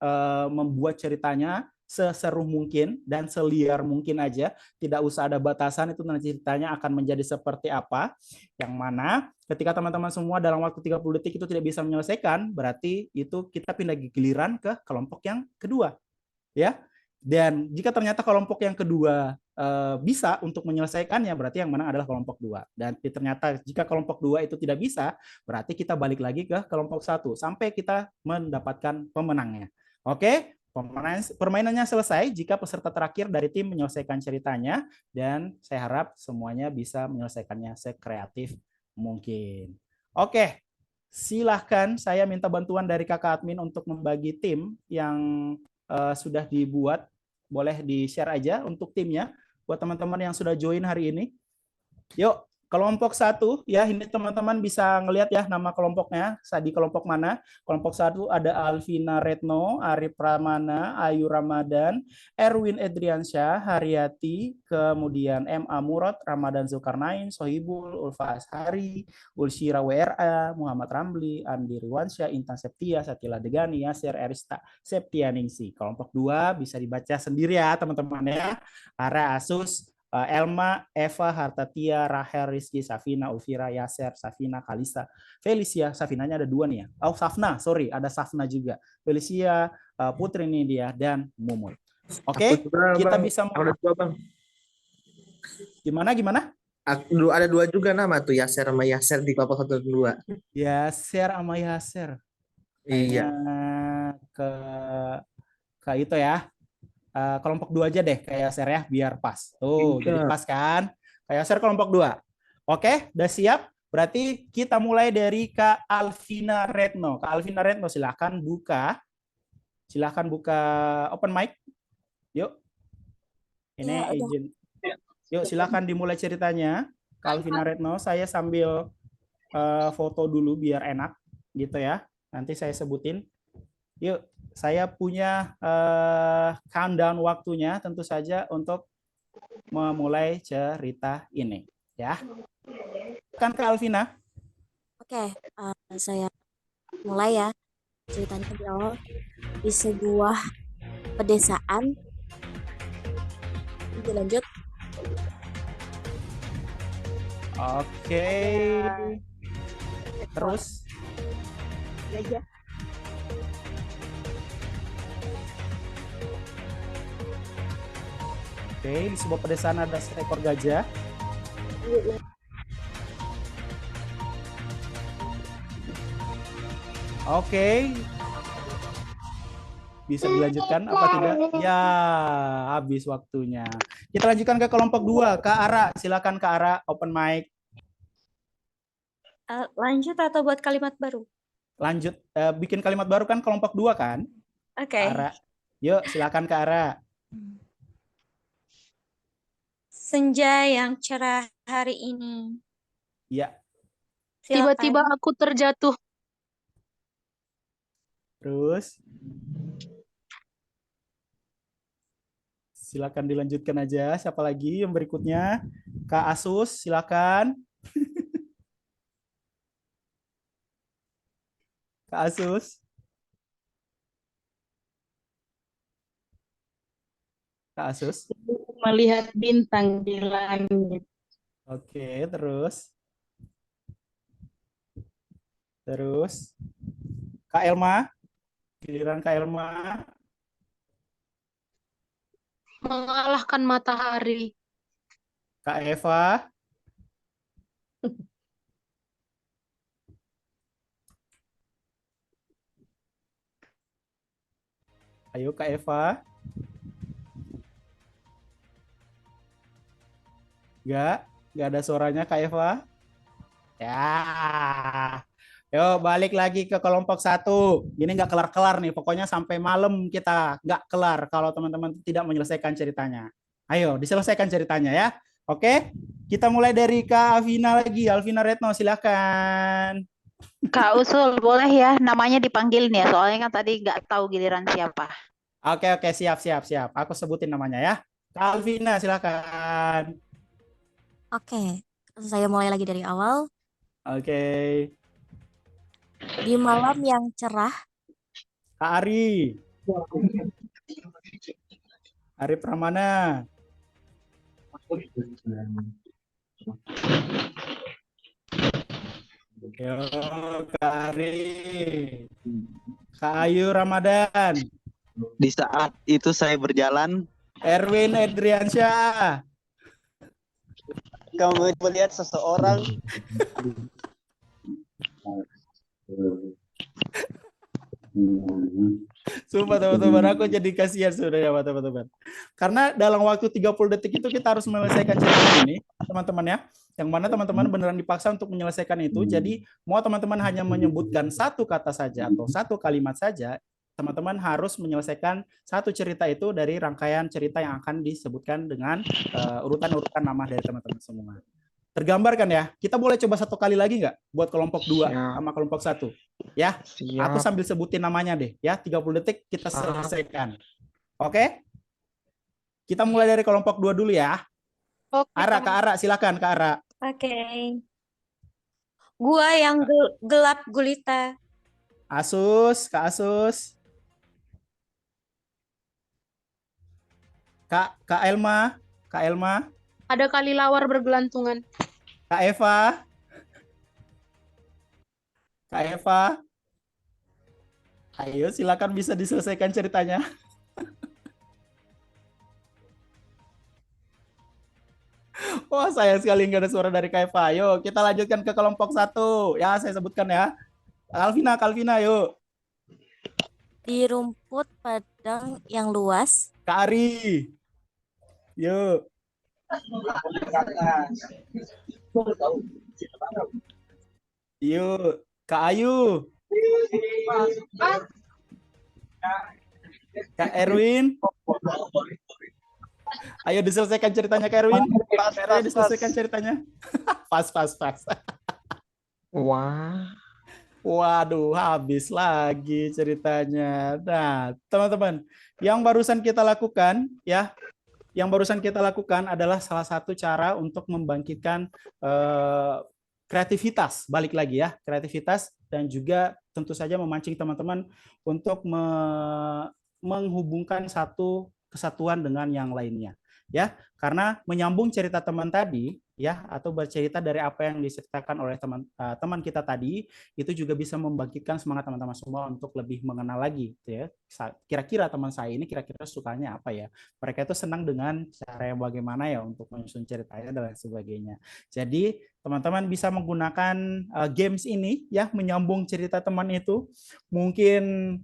membuat ceritanya seseru mungkin dan seliar mungkin aja, tidak usah ada batasan itu nanti ceritanya akan menjadi seperti apa, yang mana ketika teman-teman semua dalam waktu 30 detik itu tidak bisa menyelesaikan, berarti itu kita pindah giliran ke kelompok yang kedua ya. Dan jika ternyata kelompok yang kedua bisa untuk menyelesaikannya, berarti yang menang adalah kelompok 2. Dan ternyata jika kelompok 2 itu tidak bisa, berarti kita balik lagi ke kelompok 1 sampai kita mendapatkan pemenangnya. Oke, permainannya selesai jika peserta terakhir dari tim menyelesaikan ceritanya, dan saya harap semuanya bisa menyelesaikannya sekreatif mungkin. Oke, silahkan saya minta bantuan dari kakak admin untuk membagi tim yang sudah dibuat. Boleh di-share aja untuk timnya buat teman-teman yang sudah join hari ini. Yuk, kelompok 1 ya, ini teman-teman bisa ngelihat ya nama kelompoknya, di kelompok mana. Kelompok 1 ada Alvina Retno, Arif Pramana, Ayu Ramadan, Erwin Edriansyah, Haryati, kemudian MA Murad, Ramadan Zulkarnain, Sohibul, Ulfa Ashari, Ulsyira WRA, Muhammad Ramli, Andi Riwansyah, Intan Septia, Satila Degani, Yasir Erista, Septianingsi. Kelompok 2 bisa dibaca sendiri ya teman-teman ya. Ara Asus, Elma, Eva, Hartatia, Rahel, Rizky, Safina, Ulfira, Yaser, Safina, Kalisa, Felicia. Safinanya ada 2 nih ya. Oh, Safna, sorry, ada Safna juga. Felicia, Putri ini dia, dan Mumul. Oke, kita bisa ada 2 bang. Gimana? Ada 2 juga nama tuh, Yaser sama Yaser di kelompok 1 dan 2. Yaser sama Yaser. Iya. Ke itu ya. Kelompok 2 aja deh kayak Yaser ya, biar pas. Tuh, jadi pas kan? Kayak Yaser kelompok 2. Oke, udah siap? Berarti kita mulai dari Kak Alvina Retno. Kak Alvina Retno, silahkan buka open mic. Yuk. Ini izin. Yuk, silahkan dimulai ceritanya. Kak Alvina Retno, saya sambil foto dulu biar enak gitu ya. Nanti saya sebutin. Yuk, saya punya countdown waktunya tentu saja untuk memulai cerita ini. Ya, kan Kak Alvina? Oke, saya mulai ya ceritanya di awal. Di sebuah pedesaan, lanjut. Oke. Terus? Gajah. Oke, di sebuah pedesaan ada seekor gajah. Oke. Bisa dilanjutkan apa tidak? Ya, habis waktunya. Kita lanjutkan ke kelompok 2. Kak Ara, silakan Kak Ara, open mic. Lanjut atau buat kalimat baru? Lanjut, bikin kalimat baru kan kelompok 2 kan? Oke. Kak Ara. Yuk, silakan Kak Ara. Senja yang cerah hari ini. Ya, Silakan. Tiba-tiba aku terjatuh. terus. Silakan dilanjutkan aja. Siapa lagi yang berikutnya? Kak Asus, silakan. Kak Asus. Kak Asus. Melihat bintang di langit. Oke, terus. Terus. Kak Elma. Giliran Kak Elma. Mengalahkan matahari. Kak Eva. Ayo Kak Eva. Nggak ada suaranya Kak Eva. Ya. Yuk balik lagi ke kelompok 1. Ini nggak kelar-kelar nih. Pokoknya sampai malam kita nggak kelar kalau teman-teman tidak menyelesaikan ceritanya. Ayo diselesaikan ceritanya ya. Oke. Kita mulai dari Kak Alvina lagi. Alvina Retno silahkan. Kak Usul, boleh ya namanya dipanggil nih ya, soalnya kan tadi nggak tahu giliran siapa. Oke, siap. Aku sebutin namanya ya. Kak Alvina silahkan. Oke, saya mulai lagi dari awal. Oke. Di malam yang cerah, Kak Ari. Ari Pramana. Yo, Kak Ari. Kak Ayu Ramadan. Di saat itu saya berjalan, Erwin Edriansyah. kamu melihat seseorang. Sumpah teman-teman, aku jadi kasihan sebenarnya teman-teman. Karena dalam waktu 30 detik itu kita harus menyelesaikan cerita ini, teman-teman ya. Yang mana teman-teman beneran dipaksa untuk menyelesaikan itu. Jadi mau teman-teman hanya menyebutkan satu kata saja atau satu kalimat saja, teman-teman harus menyelesaikan satu cerita itu dari rangkaian cerita yang akan disebutkan dengan urutan-urutan nama dari teman-teman semua. Tergambar kan ya? Kita boleh coba satu kali lagi nggak buat kelompok 2 sama kelompok 1? Ya, aku sambil sebutin namanya deh. Ya, 30 detik kita selesaikan. Oke? Kita mulai dari kelompok 2 dulu ya. Oke. Ara, Kak Ara, silakan Kak Ara. Oke. Gua yang gelap gulita. Asus, Kak Asus. Kak Elma, Kak Elma. Ada kali lawar bergelantungan. Kak Eva. Kak Eva. Ayo silakan bisa diselesaikan ceritanya. Wah sayang sekali nggak ada suara dari Kak Eva. Ayo kita lanjutkan ke kelompok 1. Ya saya sebutkan ya. Kalvina yuk. di rumput padang yang luas, Kak Ari. Yuk. Yuk. Kak Ayu. Kak Erwin. Ayo diselesaikan ceritanya Kak Erwin. Ayo diselesaikan ceritanya. Pas. Wah. Waduh, habis lagi ceritanya. Nah, teman-teman, yang barusan kita lakukan ya, yang barusan kita lakukan adalah salah satu cara untuk membangkitkan kreativitas, balik lagi ya, kreativitas dan juga tentu saja memancing teman-teman untuk menghubungkan satu kesatuan dengan yang lainnya. Ya, karena menyambung cerita teman tadi ya, atau bercerita dari apa yang diceritakan oleh teman kita tadi, itu juga bisa membangkitkan semangat teman-teman semua untuk lebih mengenal lagi gitu ya. Kira-kira teman saya ini kira-kira sukanya apa ya, mereka itu senang dengan cara yang bagaimana ya untuk menyusun ceritanya dan lain sebagainya. Jadi teman-teman bisa menggunakan games ini ya, menyambung cerita teman itu. Mungkin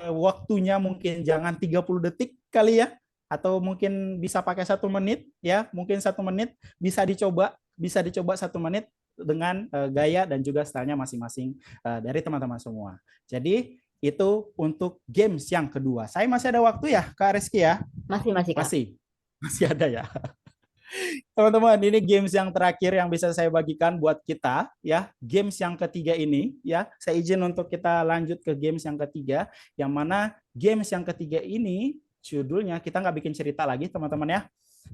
waktunya mungkin jangan 30 detik kali ya, atau mungkin bisa pakai 1 menit ya, mungkin 1 menit bisa dicoba 1 menit dengan gaya dan juga stylenya masing-masing dari teman-teman semua. Jadi itu untuk games yang kedua. Saya masih ada waktu ya Kak Rizky ya? Masih Kak. Masih ada ya. Teman-teman, ini games yang terakhir yang bisa saya bagikan buat kita ya. Games yang ketiga ini ya, saya izin untuk kita lanjut ke games yang ketiga, yang mana games yang ketiga ini judulnya kita nggak bikin cerita lagi teman-teman ya,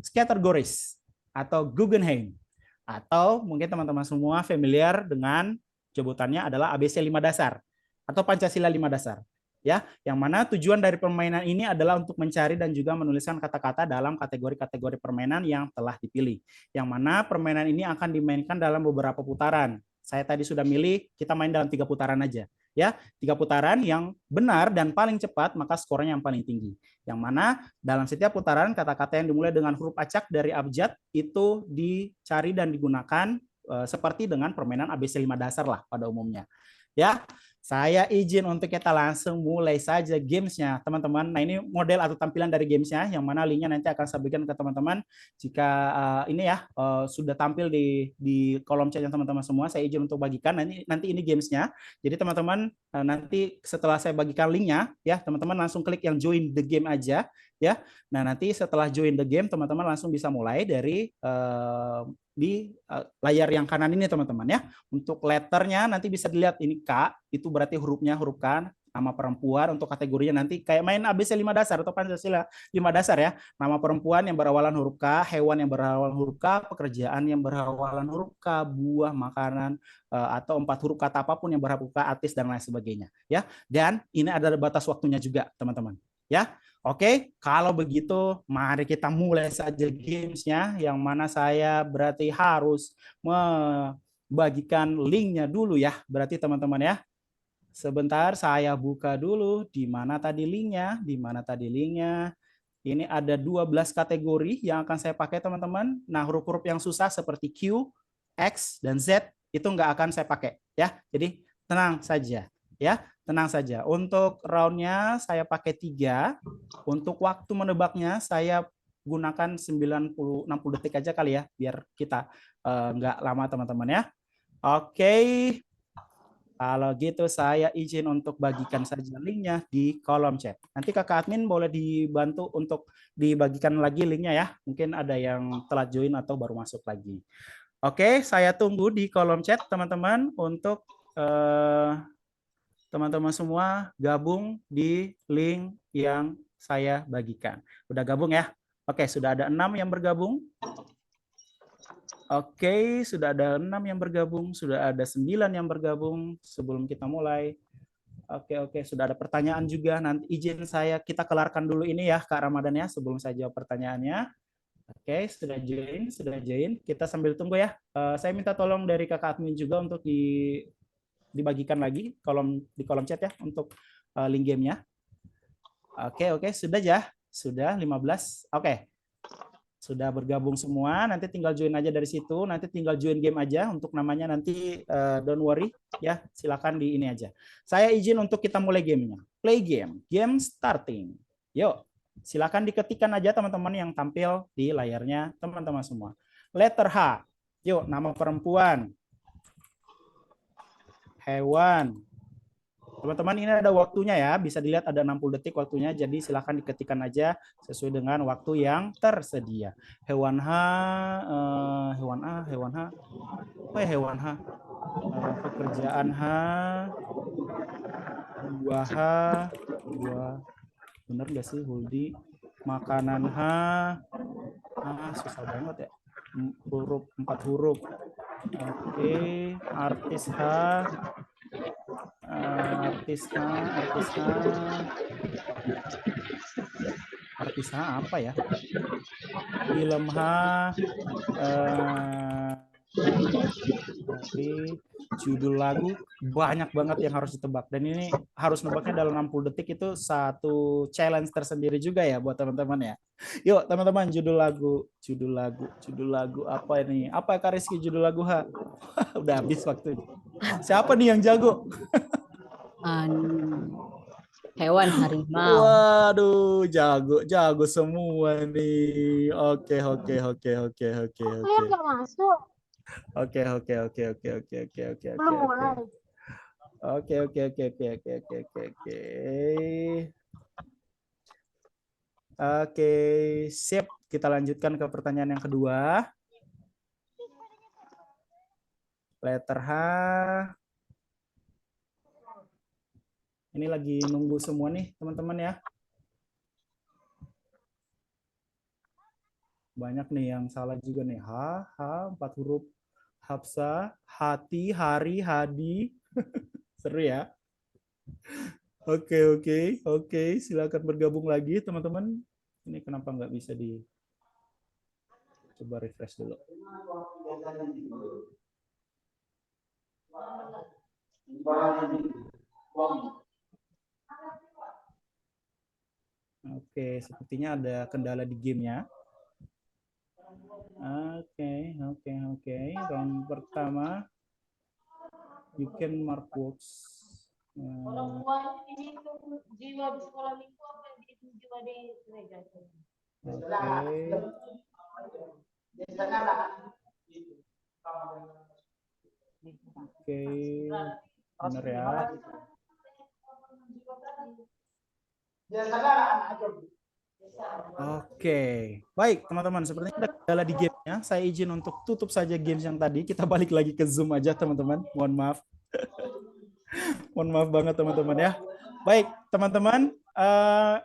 Scattergories atau Guggenheim, atau mungkin teman-teman semua familiar dengan sebutannya adalah ABC 5 dasar atau Pancasila 5 dasar ya, yang mana tujuan dari permainan ini adalah untuk mencari dan juga menuliskan kata-kata dalam kategori-kategori permainan yang telah dipilih, yang mana permainan ini akan dimainkan dalam beberapa putaran. Saya tadi sudah milih kita main dalam 3 putaran aja ya, 3 putaran yang benar dan paling cepat maka skornya yang paling tinggi, yang mana dalam setiap putaran kata-kata yang dimulai dengan huruf acak dari abjad itu dicari dan digunakan seperti dengan permainan ABC 5 dasar lah pada umumnya ya. Saya izin untuk kita langsung mulai saja gamesnya teman-teman. Nah, ini model atau tampilan dari gamesnya, yang mana linknya nanti akan saya berikan ke teman-teman jika ini ya sudah tampil di kolom chatnya teman-teman semua. Saya izin untuk bagikan nanti ini gamesnya. Jadi teman-teman nanti setelah saya bagikan linknya ya, teman-teman langsung klik yang join the game aja ya. Nah, nanti setelah join the game teman-teman langsung bisa mulai dari di layar yang kanan ini teman-teman ya. Untuk letternya nanti bisa dilihat ini K, itu berarti hurufnya huruf K, nama perempuan. Untuk kategorinya nanti kayak main ABC 5 dasar atau Pancasila 5 dasar ya. Nama perempuan yang berawalan huruf K, hewan yang berawalan huruf K, pekerjaan yang berawalan huruf K, buah, makanan, atau 4 huruf kata apapun yang berhuruf K, artis dan lain sebagainya ya. Dan ini ada batas waktunya juga teman-teman ya. Oke, kalau begitu mari kita mulai saja gamesnya, yang mana saya berarti harus membagikan linknya dulu ya, berarti teman-teman ya. Sebentar saya buka dulu di mana tadi linknya, Ini ada 12 kategori yang akan saya pakai teman-teman. Nah, huruf-huruf yang susah seperti Q, X, dan Z itu nggak akan saya pakai ya. Jadi tenang saja ya. Tenang saja. Untuk roundnya saya pakai 3. Untuk waktu menebaknya saya gunakan 60 detik aja kali ya, biar kita nggak lama teman-teman ya. Oke. Kalau gitu saya izin untuk bagikan saja linknya di kolom chat. Nanti kakak admin boleh dibantu untuk dibagikan lagi linknya ya. Mungkin ada yang telat join atau baru masuk lagi. Oke, saya tunggu di kolom chat teman-teman untuk teman-teman semua gabung di link yang saya bagikan. Udah gabung ya? Oke, sudah ada 6 yang bergabung. Oke, sudah ada 6 yang bergabung, sudah ada 9 yang bergabung sebelum kita mulai. Oke, sudah ada pertanyaan juga. Nanti izin kita kelarkan dulu ini ya Kak Ramadan ya, sebelum saya jawab pertanyaannya. Oke, sudah join. Kita sambil tunggu ya. Saya minta tolong dari kakak admin juga untuk dibagikan lagi di kolom chat ya untuk link gamenya. Oke, sudah ya, sudah 15. Oke, sudah bergabung semua. Nanti tinggal join aja dari situ. Nanti tinggal join game aja untuk namanya nanti don't worry ya. Silakan di ini aja. Saya izin untuk kita mulai gamenya. Play game starting. Yuk, silakan diketikkan aja teman-teman yang tampil di layarnya teman-teman semua. Letter H. Yuk, nama perempuan. Hewan. Teman-teman ini ada waktunya ya, bisa dilihat ada 60 detik waktunya, jadi silakan diketikkan aja sesuai dengan waktu yang tersedia. Hewan H, hewan A, hewan H. Oh ya, hewan H. Pekerjaan H, buah H, buah, bener gak sih Huldi? Makanan H, susah banget ya. Huruf 4 huruf. Oke, artis H, artis H, artis H apa ya? Film H, Oke, judul lagu banyak banget yang harus ditebak, dan ini harus nebaknya dalam 60 detik. Itu satu challenge tersendiri juga ya buat teman-teman ya. Yuk teman-teman, judul lagu apa ini? Apa Kak Rizky judul lagu H? Udah habis waktu. Siapa nih yang jago? Hewan harimau. Waduh, jago semua nih. Oke. nggak masuk. Oke. Belum mulai. Oke. Oke, sip. Kita lanjutkan ke pertanyaan yang kedua. Letter H. Ini lagi nunggu semua nih, teman-teman ya. Banyak nih yang salah juga nih. H, 4 huruf. Hafsa, hati, hari, hadi. Seru ya. Oke. Silakan bergabung lagi, teman-teman. Ini kenapa nggak bisa di... Coba refresh dulu. Oke, sepertinya ada kendala di gamenya. Oke. Round pertama, you can mark works. Ini jiwa di sekolah minggu apa itu jiwa di gereja? Oke, benar ya. Oke, baik teman-teman, sepertinya ada kendala di gamenya. Saya izin untuk tutup saja games yang tadi. Kita balik lagi ke Zoom aja teman-teman. Mohon maaf. Mohon maaf banget teman-teman ya. Baik teman-teman,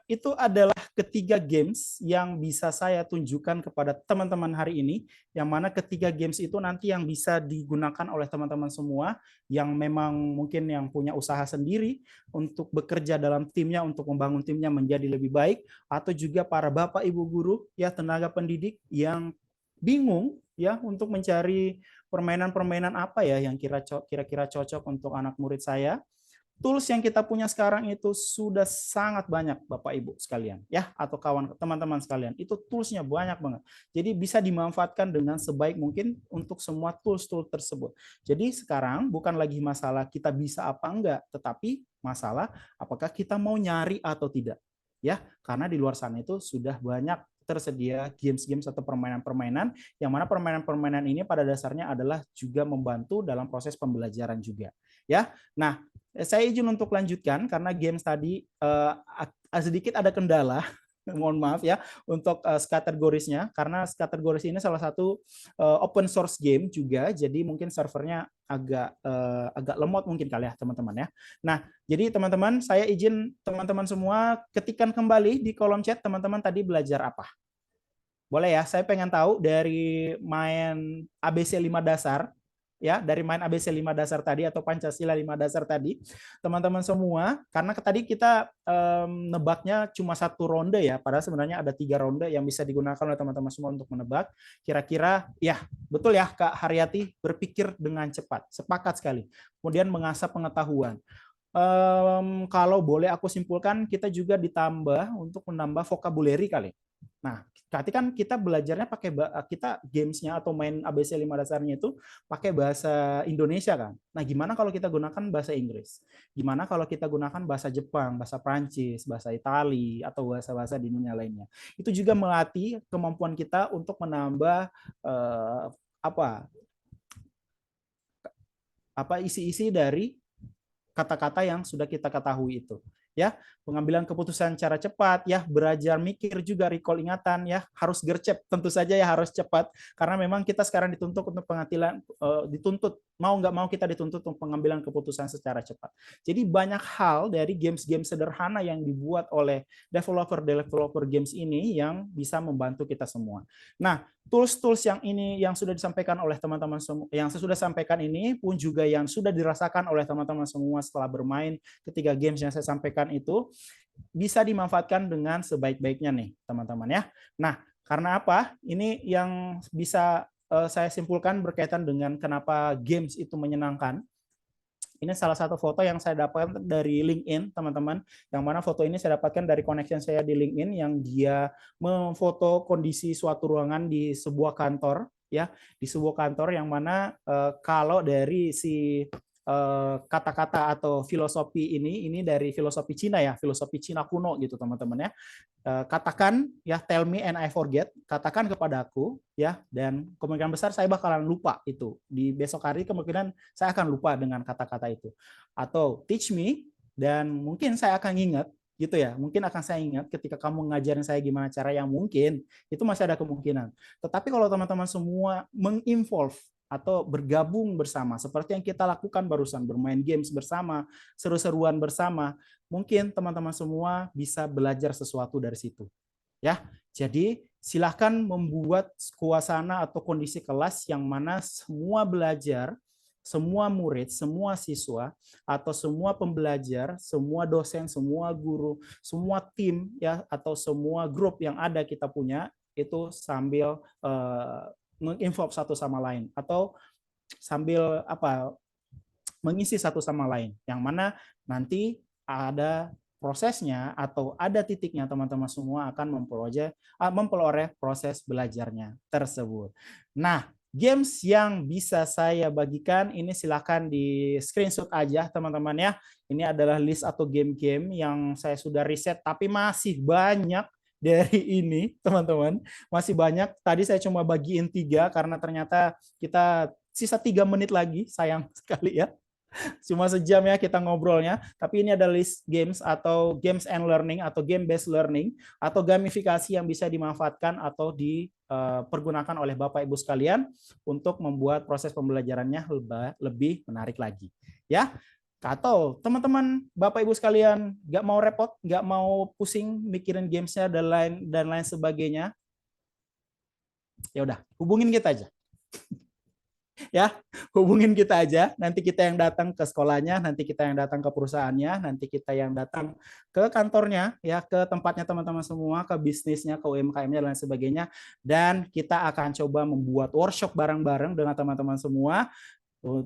itu adalah ketiga games yang bisa saya tunjukkan kepada teman-teman hari ini, yang mana ketiga games itu nanti yang bisa digunakan oleh teman-teman semua yang memang mungkin yang punya usaha sendiri untuk bekerja dalam timnya, untuk membangun timnya menjadi lebih baik, atau juga para bapak ibu guru ya, tenaga pendidik yang bingung ya untuk mencari permainan-permainan apa ya yang kira-kira cocok untuk anak murid saya. Tools yang kita punya sekarang itu sudah sangat banyak Bapak Ibu sekalian ya, atau kawan teman-teman sekalian. Itu toolsnya banyak banget. Jadi bisa dimanfaatkan dengan sebaik mungkin untuk semua tools-tools tersebut. Jadi sekarang bukan lagi masalah kita bisa apa enggak, tetapi masalah apakah kita mau nyari atau tidak. Ya, karena di luar sana itu sudah banyak tersedia games-games atau permainan-permainan yang mana permainan-permainan ini pada dasarnya adalah juga membantu dalam proses pembelajaran juga. Ya. Nah, saya izin untuk lanjutkan karena games tadi sedikit ada kendala. Mohon maaf ya untuk Scattergories-nya, karena Scattergories ini salah satu open source game juga, jadi mungkin servernya agak lemot mungkin kali ya teman-teman ya. Nah, jadi teman-teman, saya izin teman-teman semua ketikkan kembali di kolom chat teman-teman tadi belajar apa. Boleh ya, saya pengen tahu dari main ABC 5 dasar. Ya, dari main ABC 5 dasar tadi atau Pancasila 5 dasar tadi, teman-teman semua, karena tadi kita nebaknya cuma 1 ronde ya, padahal sebenarnya ada 3 ronde yang bisa digunakan oleh teman-teman semua untuk menebak. Kira-kira ya, betul ya Kak Haryati, berpikir dengan cepat, sepakat sekali. Kemudian mengasah pengetahuan. Kalau boleh aku simpulkan, kita juga ditambah untuk menambah vocabulary kali. Nah, berarti kan kita belajarnya pakai kita gamesnya atau main ABC 5 dasarnya itu pakai bahasa Indonesia kan. Nah, gimana kalau kita gunakan bahasa Inggris? Gimana kalau kita gunakan bahasa Jepang, bahasa Prancis, bahasa Itali atau bahasa-bahasa di dunia lainnya? Itu juga melatih kemampuan kita untuk menambah isi-isi dari kata-kata yang sudah kita ketahui itu. ya, pengambilan keputusan secara cepat, ya, belajar mikir juga, recall ingatan, ya, harus gercep, tentu saja ya harus cepat, karena memang kita sekarang dituntut untuk dituntut, mau nggak mau kita dituntut untuk pengambilan keputusan secara cepat. Jadi banyak hal dari games-games sederhana yang dibuat oleh developer games ini yang bisa membantu kita semua. Nah, tools-tools yang ini yang sudah disampaikan oleh teman-teman semua, yang saya sudah sampaikan ini pun juga yang sudah dirasakan oleh teman-teman semua setelah bermain ketiga games yang saya sampaikan itu bisa dimanfaatkan dengan sebaik-baiknya nih, teman-teman ya. Nah, karena apa? Ini yang bisa saya simpulkan berkaitan dengan kenapa games itu menyenangkan. Ini salah satu foto yang saya dapatkan dari LinkedIn, teman-teman. Yang mana foto ini saya dapatkan dari connection saya di LinkedIn yang dia memfoto kondisi suatu ruangan di sebuah kantor, ya, di sebuah kantor yang mana kalau dari si kata-kata atau filosofi ini dari filosofi Cina ya, filosofi Cina kuno gitu teman-teman ya. Katakan ya, tell me and I forget, katakan kepada aku ya, dan kemungkinan besar saya bakalan lupa itu. Di besok hari kemungkinan saya akan lupa dengan kata-kata itu. Atau teach me, dan mungkin saya akan ingat gitu ya, mungkin akan saya ingat ketika kamu ngajarin saya gimana cara yang mungkin, itu masih ada kemungkinan. Tetapi kalau teman-teman semua menginvolve atau bergabung bersama seperti yang kita lakukan barusan, bermain games bersama, seru-seruan bersama, mungkin teman-teman semua bisa belajar sesuatu dari situ. Ya, jadi silahkan membuat suasana atau kondisi kelas yang mana semua belajar, semua murid, semua siswa, atau semua pembelajar, semua dosen, semua guru, semua tim ya, atau semua grup yang ada kita punya itu sambil menginvolve satu sama lain atau sambil mengisi satu sama lain, yang mana nanti ada prosesnya atau ada titiknya teman-teman semua akan memperoleh proses belajarnya tersebut. Nah, games yang bisa saya bagikan ini silakan di screenshot aja teman-teman ya. Ini adalah list atau game-game yang saya sudah riset tapi masih banyak dari ini teman-teman, masih banyak. Tadi saya cuma bagiin 3 karena ternyata kita sisa 3 menit lagi, sayang sekali ya. Cuma sejam ya kita ngobrolnya, tapi ini ada list games atau games and learning atau game based learning atau gamifikasi yang bisa dimanfaatkan atau dipergunakan oleh Bapak Ibu sekalian untuk membuat proses pembelajarannya lebih menarik lagi. Ya. Atau teman-teman Bapak Ibu sekalian nggak mau repot, nggak mau pusing mikirin gamesnya dan lain sebagainya, ya udah hubungin kita aja. Ya, hubungin kita aja. Nanti kita yang datang ke sekolahnya, nanti kita yang datang ke perusahaannya, nanti kita yang datang ke kantornya, ya, ke tempatnya teman-teman semua, ke bisnisnya, ke UMKM-nya dan lain sebagainya. Dan kita akan coba membuat workshop bareng-bareng dengan teman-teman semua.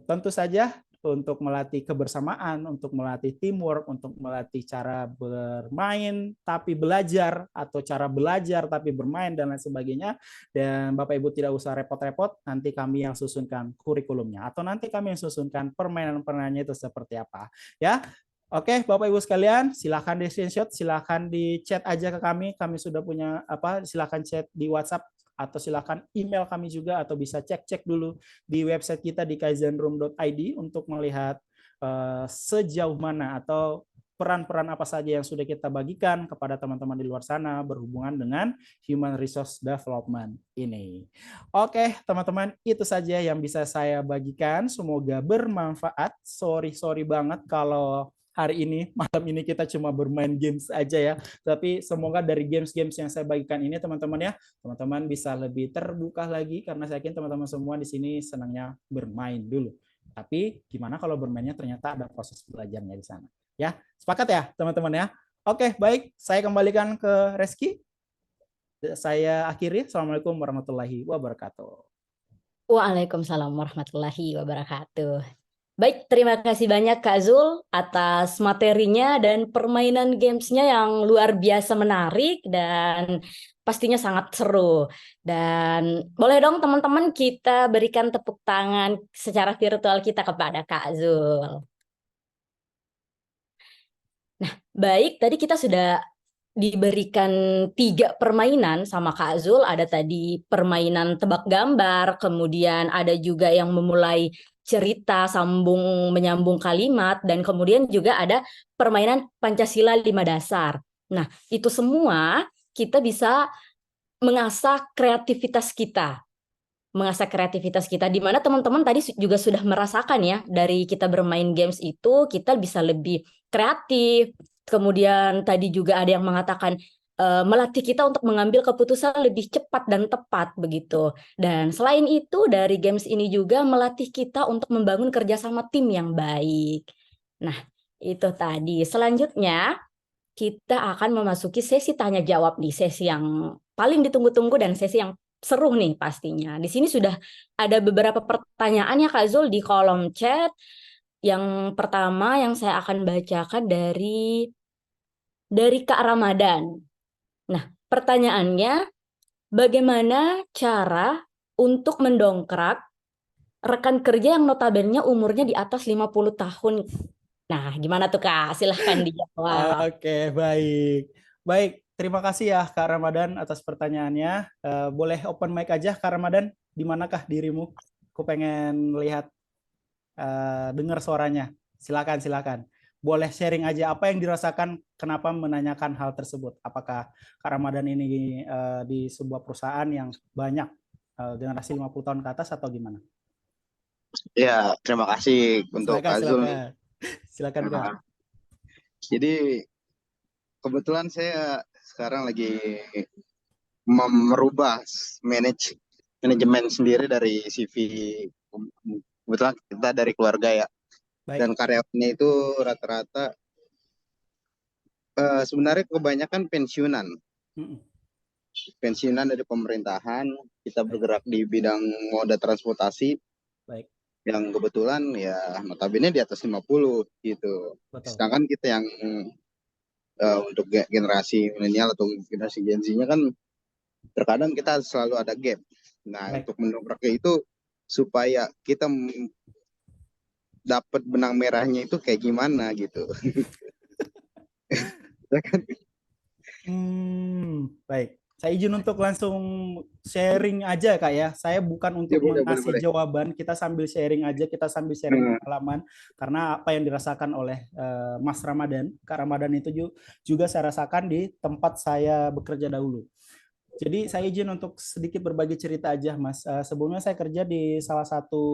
Tentu saja untuk melatih kebersamaan, untuk melatih teamwork, untuk melatih cara bermain tapi belajar, atau cara belajar tapi bermain dan lain sebagainya. Dan Bapak Ibu tidak usah repot-repot, nanti kami yang susunkan kurikulumnya atau nanti kami yang susunkan permainan-permainannya itu seperti apa. Ya. Oke, Bapak Ibu sekalian, silakan di screenshot, silakan di chat aja ke kami sudah punya silakan chat di WhatsApp atau silakan email kami juga, atau bisa cek dulu di website kita di kaizenroom.id untuk melihat sejauh mana atau peran-peran apa saja yang sudah kita bagikan kepada teman-teman di luar sana berhubungan dengan human resource development ini. Oke, teman-teman, itu saja yang bisa saya bagikan. Semoga bermanfaat. Sorry banget kalau hari ini, malam ini kita cuma bermain games aja ya. Tapi semoga dari games-games yang saya bagikan ini teman-teman ya, teman-teman bisa lebih terbuka lagi karena saya yakin teman-teman semua di sini senangnya bermain dulu. Tapi gimana kalau bermainnya ternyata ada proses belajarnya di sana. Ya, sepakat ya teman-teman ya. Oke, baik. Saya kembalikan ke Reski. Saya akhiri. Assalamualaikum warahmatullahi wabarakatuh. Waalaikumsalam warahmatullahi wabarakatuh. Baik, terima kasih banyak Kak Zul atas materinya dan permainan gamesnya yang luar biasa menarik dan pastinya sangat seru. Dan boleh dong teman-teman kita berikan tepuk tangan secara virtual kita kepada Kak Zul. Nah, baik, tadi kita sudah diberikan 3 permainan sama Kak Zul. Ada tadi permainan tebak gambar, kemudian ada juga yang memulai cerita sambung menyambung kalimat, dan kemudian juga ada permainan Pancasila 5 dasar. Nah, itu semua kita bisa mengasah kreativitas kita. Di mana teman-teman tadi juga sudah merasakan ya, dari kita bermain games itu kita bisa lebih kreatif. Kemudian tadi juga ada yang mengatakan melatih kita untuk mengambil keputusan lebih cepat dan tepat begitu. Dan selain itu dari games ini juga melatih kita untuk membangun kerjasama tim yang baik. Nah, itu tadi. Selanjutnya kita akan memasuki sesi tanya jawab nih, sesi yang paling ditunggu-tunggu dan sesi yang seru nih pastinya. Di sini sudah ada beberapa pertanyaan ya Kak Zul di kolom chat. Yang pertama yang saya akan bacakan dari Kak Ramadan. Nah, pertanyaannya, bagaimana cara untuk mendongkrak rekan kerja yang notabene umurnya di atas 50 tahun? Nah, gimana tuh Kak? Silahkan dijawab. Oke, baik. Baik, terima kasih ya Kak Ramadan atas pertanyaannya. Boleh open mic aja Kak Ramadan, di manakah dirimu? Aku pengen lihat, dengar suaranya. Silakan. Boleh sharing aja apa yang dirasakan, kenapa menanyakan hal tersebut. Apakah Kak Ramadan ini di sebuah perusahaan yang banyak generasi 50 tahun ke atas atau gimana? Ya, terima kasih untuk Kak Zul. Silakan Kak. Jadi kebetulan saya sekarang lagi merubah manajemen sendiri dari CV. Kebetulan kita dari keluarga ya. Baik. Dan karyawannya itu rata-rata sebenarnya kebanyakan pensiunan. Pensiunan dari pemerintahan, kita bergerak di bidang moda transportasi. Baik. Yang kebetulan ya notabene di atas 50 gitu. Betul. Sedangkan kita yang untuk generasi milenial atau generasi Gen Z-nya kan terkadang kita selalu ada gap. Nah, Baik. untuk mendongkraknya itu supaya kita dapat benang merahnya itu kayak gimana gitu. Baik. Saya izin untuk langsung sharing aja Kak ya. Saya bukan untuk mengasih jawaban, kita sambil sharing aja, kita sambil sharing pengalaman. Karena apa yang dirasakan oleh Mas Ramadan, Kak Ramadan itu juga saya rasakan di tempat saya bekerja dahulu. Jadi saya izin untuk sedikit berbagi cerita aja Mas. Sebelumnya saya kerja di salah satu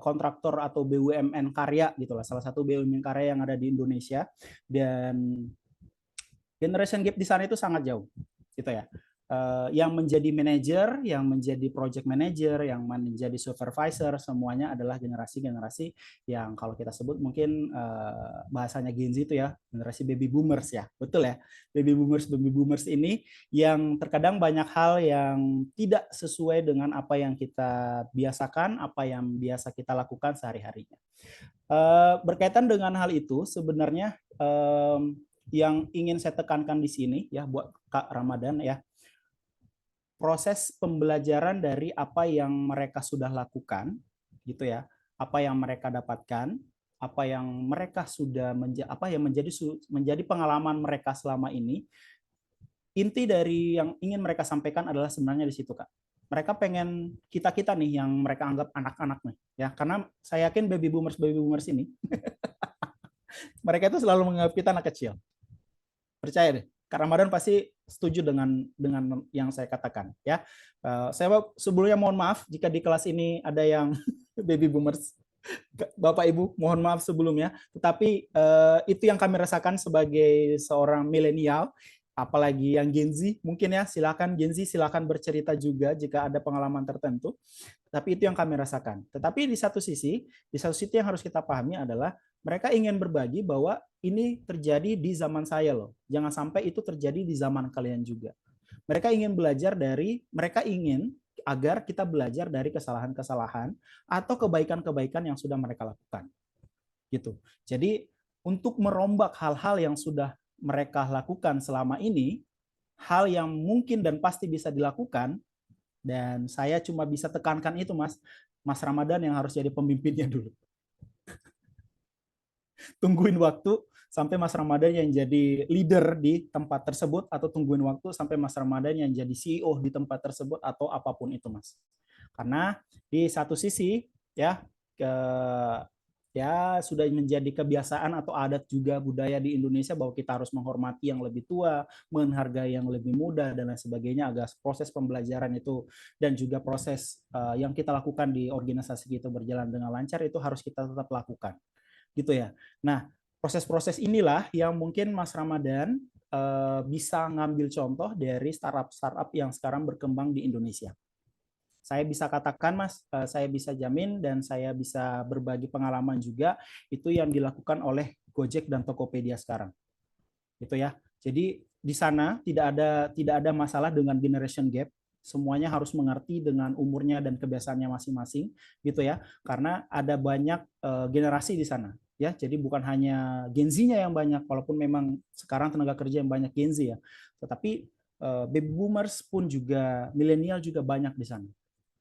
kontraktor atau BUMN karya gitulah, salah satu BUMN karya yang ada di Indonesia, dan generation gap di sana itu sangat jauh gitu ya. Yang menjadi manajer, yang menjadi project manager, yang menjadi supervisor, semuanya adalah generasi-generasi yang kalau kita sebut mungkin bahasanya Gen Z itu ya, generasi baby boomers ya, betul ya, baby boomers ini yang terkadang banyak hal yang tidak sesuai dengan apa yang kita biasakan, apa yang biasa kita lakukan sehari-harinya. Berkaitan dengan hal itu sebenarnya yang ingin saya tekankan di sini ya buat Kak Ramadan ya, proses pembelajaran dari apa yang mereka sudah lakukan gitu ya, apa yang mereka dapatkan, apa yang mereka sudah menjadi pengalaman mereka selama ini. Inti dari yang ingin mereka sampaikan adalah sebenarnya di situ Kak. Mereka pengen kita nih yang mereka anggap anak-anak nih ya, karena saya yakin baby boomers ini mereka itu selalu menganggap kita anak kecil. Percaya deh, Kak Ramadan pasti setuju dengan yang saya katakan ya. Saya sebelumnya mohon maaf jika di kelas ini ada yang baby boomers, Bapak Ibu, mohon maaf sebelumnya. Tetapi itu yang kami rasakan sebagai seorang milenial, apalagi yang Gen Z mungkin ya. Silakan Gen Z, silakan bercerita juga jika ada pengalaman tertentu. Tapi itu yang kami rasakan. Tetapi di satu sisi yang harus kita pahami adalah mereka ingin berbagi bahwa ini terjadi di zaman saya loh. Jangan sampai itu terjadi di zaman kalian juga. Mereka ingin agar kita belajar dari kesalahan-kesalahan atau kebaikan-kebaikan yang sudah mereka lakukan. Gitu. Jadi untuk merombak hal-hal yang sudah mereka lakukan selama ini, hal yang mungkin dan pasti bisa dilakukan, dan saya cuma bisa tekankan itu Mas Ramadan yang harus jadi pemimpinnya dulu. Tungguin waktu sampai Mas Ramadan yang jadi leader di tempat tersebut, atau tungguin waktu sampai Mas Ramadan yang jadi CEO di tempat tersebut, atau apapun itu Mas. Karena di satu sisi ya, ya sudah menjadi kebiasaan atau adat juga budaya di Indonesia bahwa kita harus menghormati yang lebih tua, menghargai yang lebih muda dan lain sebagainya, agar proses pembelajaran itu dan juga proses yang kita lakukan di organisasi kita berjalan dengan lancar itu harus kita tetap lakukan. Gitu ya. Nah, proses-proses inilah yang mungkin Mas Ramadan bisa ngambil contoh dari startup-startup yang sekarang berkembang di Indonesia. Saya bisa katakan Mas, saya bisa jamin dan saya bisa berbagi pengalaman juga itu yang dilakukan oleh Gojek dan Tokopedia sekarang. Gitu ya. Jadi di sana tidak ada masalah dengan generation gap. Semuanya harus mengerti dengan umurnya dan kebiasaannya masing-masing gitu ya. Karena ada banyak generasi di sana ya. Jadi bukan hanya Gen Z-nya yang banyak walaupun memang sekarang tenaga kerja yang banyak Gen Z ya. Tetapi baby boomers pun juga milenial juga banyak di sana.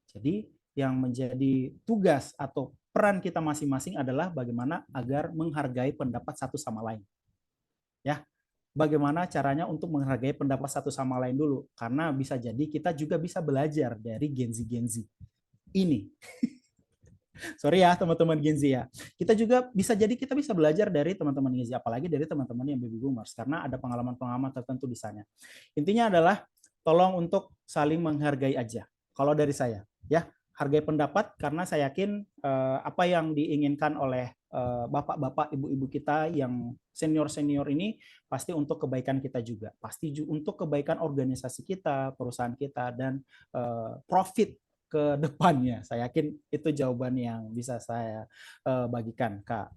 Jadi yang menjadi tugas atau peran kita masing-masing adalah bagaimana agar menghargai pendapat satu sama lain. Ya, bagaimana caranya untuk menghargai pendapat satu sama lain dulu, karena bisa jadi kita juga bisa belajar dari Gen Z ini. Sorry ya teman-teman Gen Z ya. Kita juga bisa belajar dari teman-teman Gen Z, apalagi dari teman-teman yang baby boomers, karena ada pengalaman-pengalaman tertentu di sana. Intinya adalah tolong untuk saling menghargai aja. Kalau dari saya, ya hargai pendapat, karena saya yakin apa yang diinginkan oleh bapak-bapak, ibu-ibu kita yang senior-senior ini pasti untuk kebaikan kita juga, pasti untuk kebaikan organisasi kita, perusahaan kita, dan profit ke depannya. Saya yakin itu jawaban yang bisa saya bagikan Kak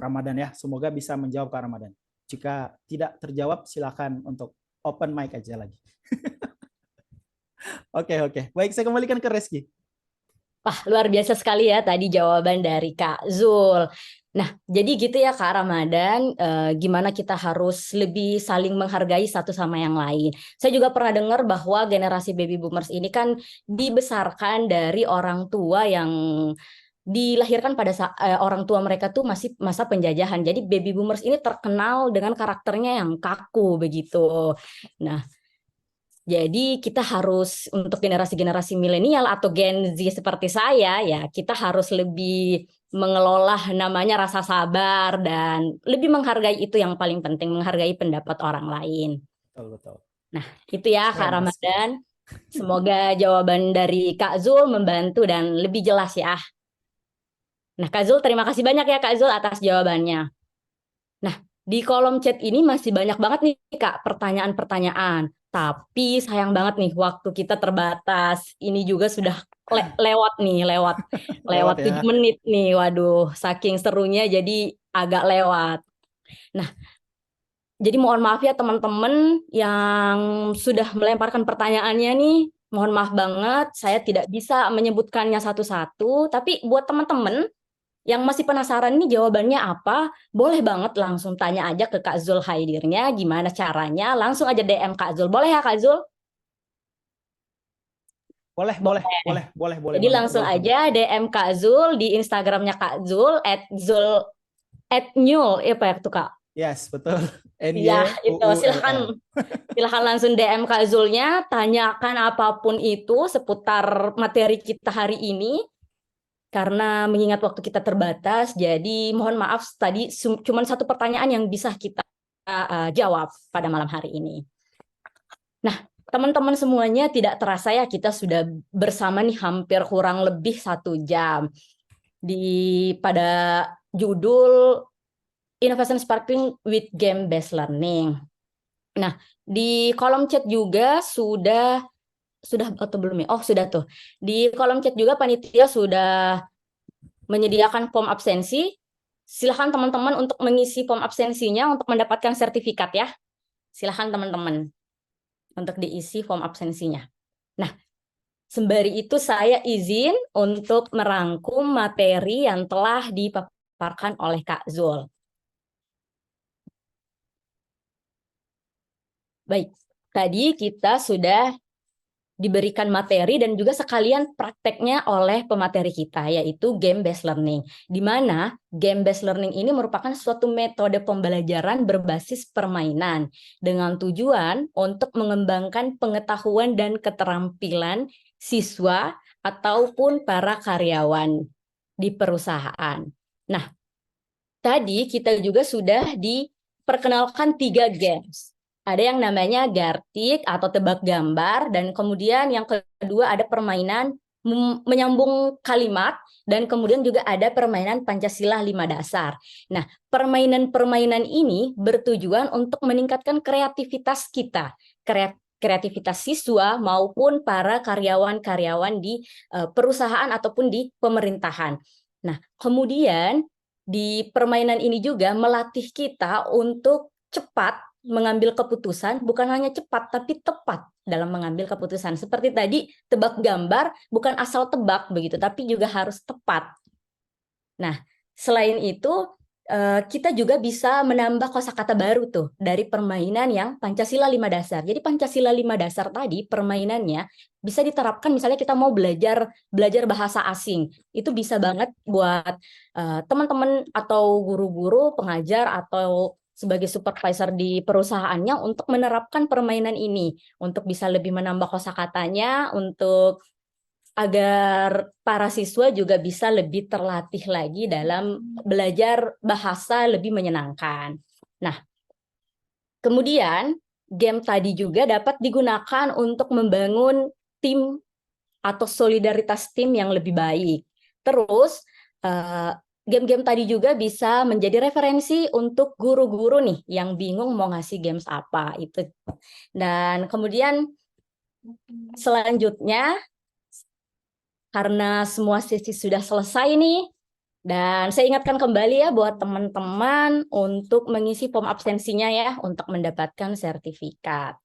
Ramadan ya. Semoga bisa menjawab Kak Ramadan. Jika tidak terjawab silakan untuk open mic aja lagi. Oke. Baik, saya kembalikan ke Reski. Wah, luar biasa sekali ya tadi jawaban dari Kak Zul. Nah, jadi gitu ya Kak Ramadan, gimana kita harus lebih saling menghargai satu sama yang lain. Saya juga pernah dengar bahwa generasi baby boomers ini kan dibesarkan dari orang tua yang dilahirkan pada orang tua mereka tuh masih masa penjajahan. Jadi baby boomers ini terkenal dengan karakternya yang kaku begitu. Nah, jadi kita harus untuk generasi-generasi milenial atau Gen Z seperti saya ya, kita harus lebih mengelola namanya rasa sabar dan lebih menghargai, itu yang paling penting, menghargai pendapat orang lain. Betul. Nah, itu ya Kak Ramadan. Semoga jawaban dari Kak Zul membantu dan lebih jelas ya. Nah, Kak Zul, terima kasih banyak ya Kak Zul atas jawabannya. Nah, di kolom chat ini masih banyak banget nih Kak pertanyaan-pertanyaan. Tapi sayang banget nih waktu kita terbatas. Ini juga sudah lewat 7 menit nih. Waduh, saking serunya jadi agak lewat. Nah, jadi mohon maaf ya teman-teman yang sudah melemparkan pertanyaannya nih. Mohon maaf banget, saya tidak bisa menyebutkannya satu-satu. Tapi buat teman-teman yang masih penasaran nih jawabannya apa, boleh banget langsung tanya aja ke Kak Zul Haidirnya, gimana caranya, langsung aja DM Kak Zul. Boleh ya Kak Zul? Boleh. Jadi langsung aja DM Kak Zul di Instagramnya Kak Zul, @nyul, apa ya tuh Kak? Yes, betul. Iya, itu silahkan langsung DM Kak Zulnya, tanyakan apapun itu seputar materi kita hari ini. Karena mengingat waktu kita terbatas, jadi mohon maaf tadi cuma satu pertanyaan yang bisa kita jawab pada malam hari ini. Nah, teman-teman semuanya, tidak terasa ya kita sudah bersama nih hampir kurang lebih 1 jam pada judul Innovation Sparkling with Game Based Learning. Nah, di kolom chat juga sudah atau belum ya? Oh, sudah tuh. Di kolom chat juga panitia sudah menyediakan form absensi. Silahkan teman-teman untuk mengisi form absensinya untuk mendapatkan sertifikat ya. Silahkan teman-teman untuk diisi form absensinya. Nah, sembari itu saya izin untuk merangkum materi yang telah dipaparkan oleh Kak Zul. Baik, tadi kita sudah diberikan materi dan juga sekalian prakteknya oleh pemateri kita, yaitu game-based learning. Di mana game-based learning ini merupakan suatu metode pembelajaran berbasis permainan dengan tujuan untuk mengembangkan pengetahuan dan keterampilan siswa ataupun para karyawan. di perusahaan. Nah, tadi kita juga sudah diperkenalkan 3 games. Ada yang namanya Gartik atau tebak gambar, dan kemudian yang kedua ada permainan menyambung kalimat, dan kemudian juga ada permainan Pancasila 5 dasar. Nah, permainan-permainan ini bertujuan untuk meningkatkan kreativitas kita, kreativitas siswa maupun para karyawan-karyawan di perusahaan ataupun di pemerintahan. Nah, kemudian di permainan ini juga melatih kita untuk cepat mengambil keputusan, bukan hanya cepat tapi tepat dalam mengambil keputusan. Seperti tadi tebak gambar, bukan asal tebak begitu, tapi juga harus tepat. Nah, selain itu kita juga bisa menambah kosakata baru tuh dari permainan yang Pancasila 5 dasar. Jadi Pancasila 5 dasar tadi permainannya bisa diterapkan misalnya kita mau belajar bahasa asing. Itu bisa banget buat teman-teman atau guru-guru, pengajar atau sebagai supervisor di perusahaannya untuk menerapkan permainan ini, untuk bisa lebih menambah kosakatanya, untuk agar para siswa juga bisa lebih terlatih lagi dalam belajar bahasa lebih menyenangkan. Nah, kemudian game tadi juga dapat digunakan untuk membangun tim atau solidaritas tim yang lebih baik. Terus, game-game tadi juga bisa menjadi referensi untuk guru-guru nih yang bingung mau ngasih games apa itu. Dan kemudian selanjutnya, karena semua sesi sudah selesai nih, dan saya ingatkan kembali ya buat teman-teman untuk mengisi form absensinya ya untuk mendapatkan sertifikat.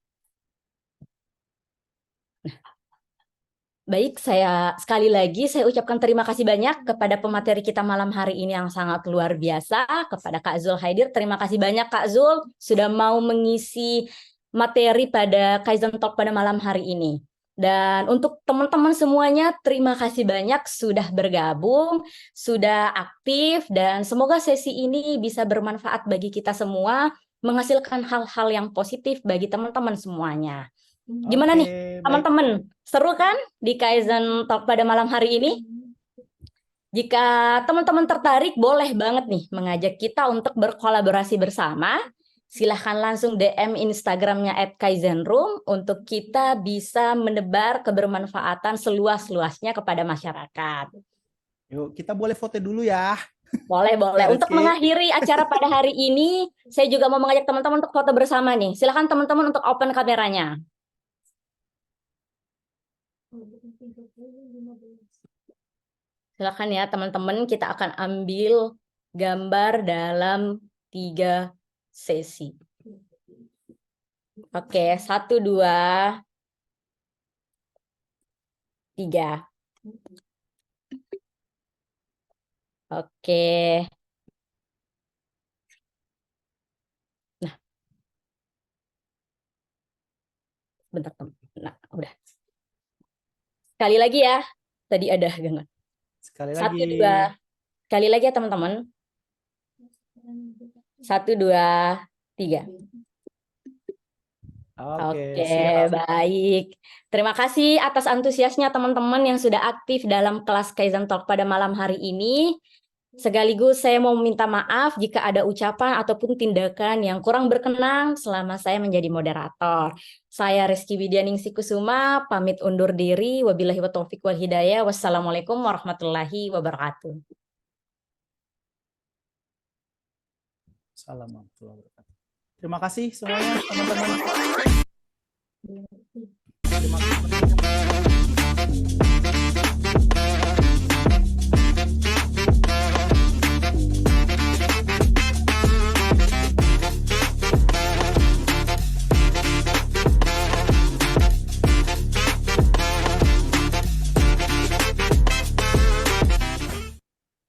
Baik, sekali lagi saya ucapkan terima kasih banyak kepada pemateri kita malam hari ini yang sangat luar biasa, kepada Kak Zul Haidir. Terima kasih banyak Kak Zul sudah mau mengisi materi pada Kaizen Talk pada malam hari ini. Dan untuk teman-teman semuanya, terima kasih banyak sudah bergabung, sudah aktif, dan semoga sesi ini bisa bermanfaat bagi kita semua, menghasilkan hal-hal yang positif bagi teman-teman semuanya. Gimana nih teman-teman? Seru kan di Kaizen Talk pada malam hari ini? Jika teman-teman tertarik, boleh banget nih mengajak kita untuk berkolaborasi bersama. Silahkan langsung DM Instagramnya @kaizenroom untuk kita bisa menebar kebermanfaatan seluas-luasnya kepada masyarakat. Yuk, kita boleh foto dulu ya. Boleh. Untuk mengakhiri acara pada hari ini, saya juga mau mengajak teman-teman untuk foto bersama nih. Silahkan teman-teman untuk open kameranya. Silakan ya teman-teman, kita akan ambil gambar dalam 3 sesi. Oke, 1, 2, 3. Oke. Nah. Bentar, teman. Nah, udah. Sekali lagi ya. Tadi ada gangguan. Sekali 1, lagi. 2. Sekali lagi ya teman-teman. 1, 2, 3. Oke, baik. Terima kasih atas antusiasnya teman-teman yang sudah aktif dalam kelas Kaizen Talk pada malam hari ini. Sekaligus saya mau meminta maaf jika ada ucapan ataupun tindakan yang kurang berkenan selama saya menjadi moderator. Saya Reski Widyaningsih Kusuma, pamit undur diri. Wabillahi taufiq wal hidayah. Wassalamualaikum warahmatullahi wabarakatuh. Assalamualaikum warahmatullahi wabarakatuh. Terima kasih semuanya teman-teman. Terima kasih.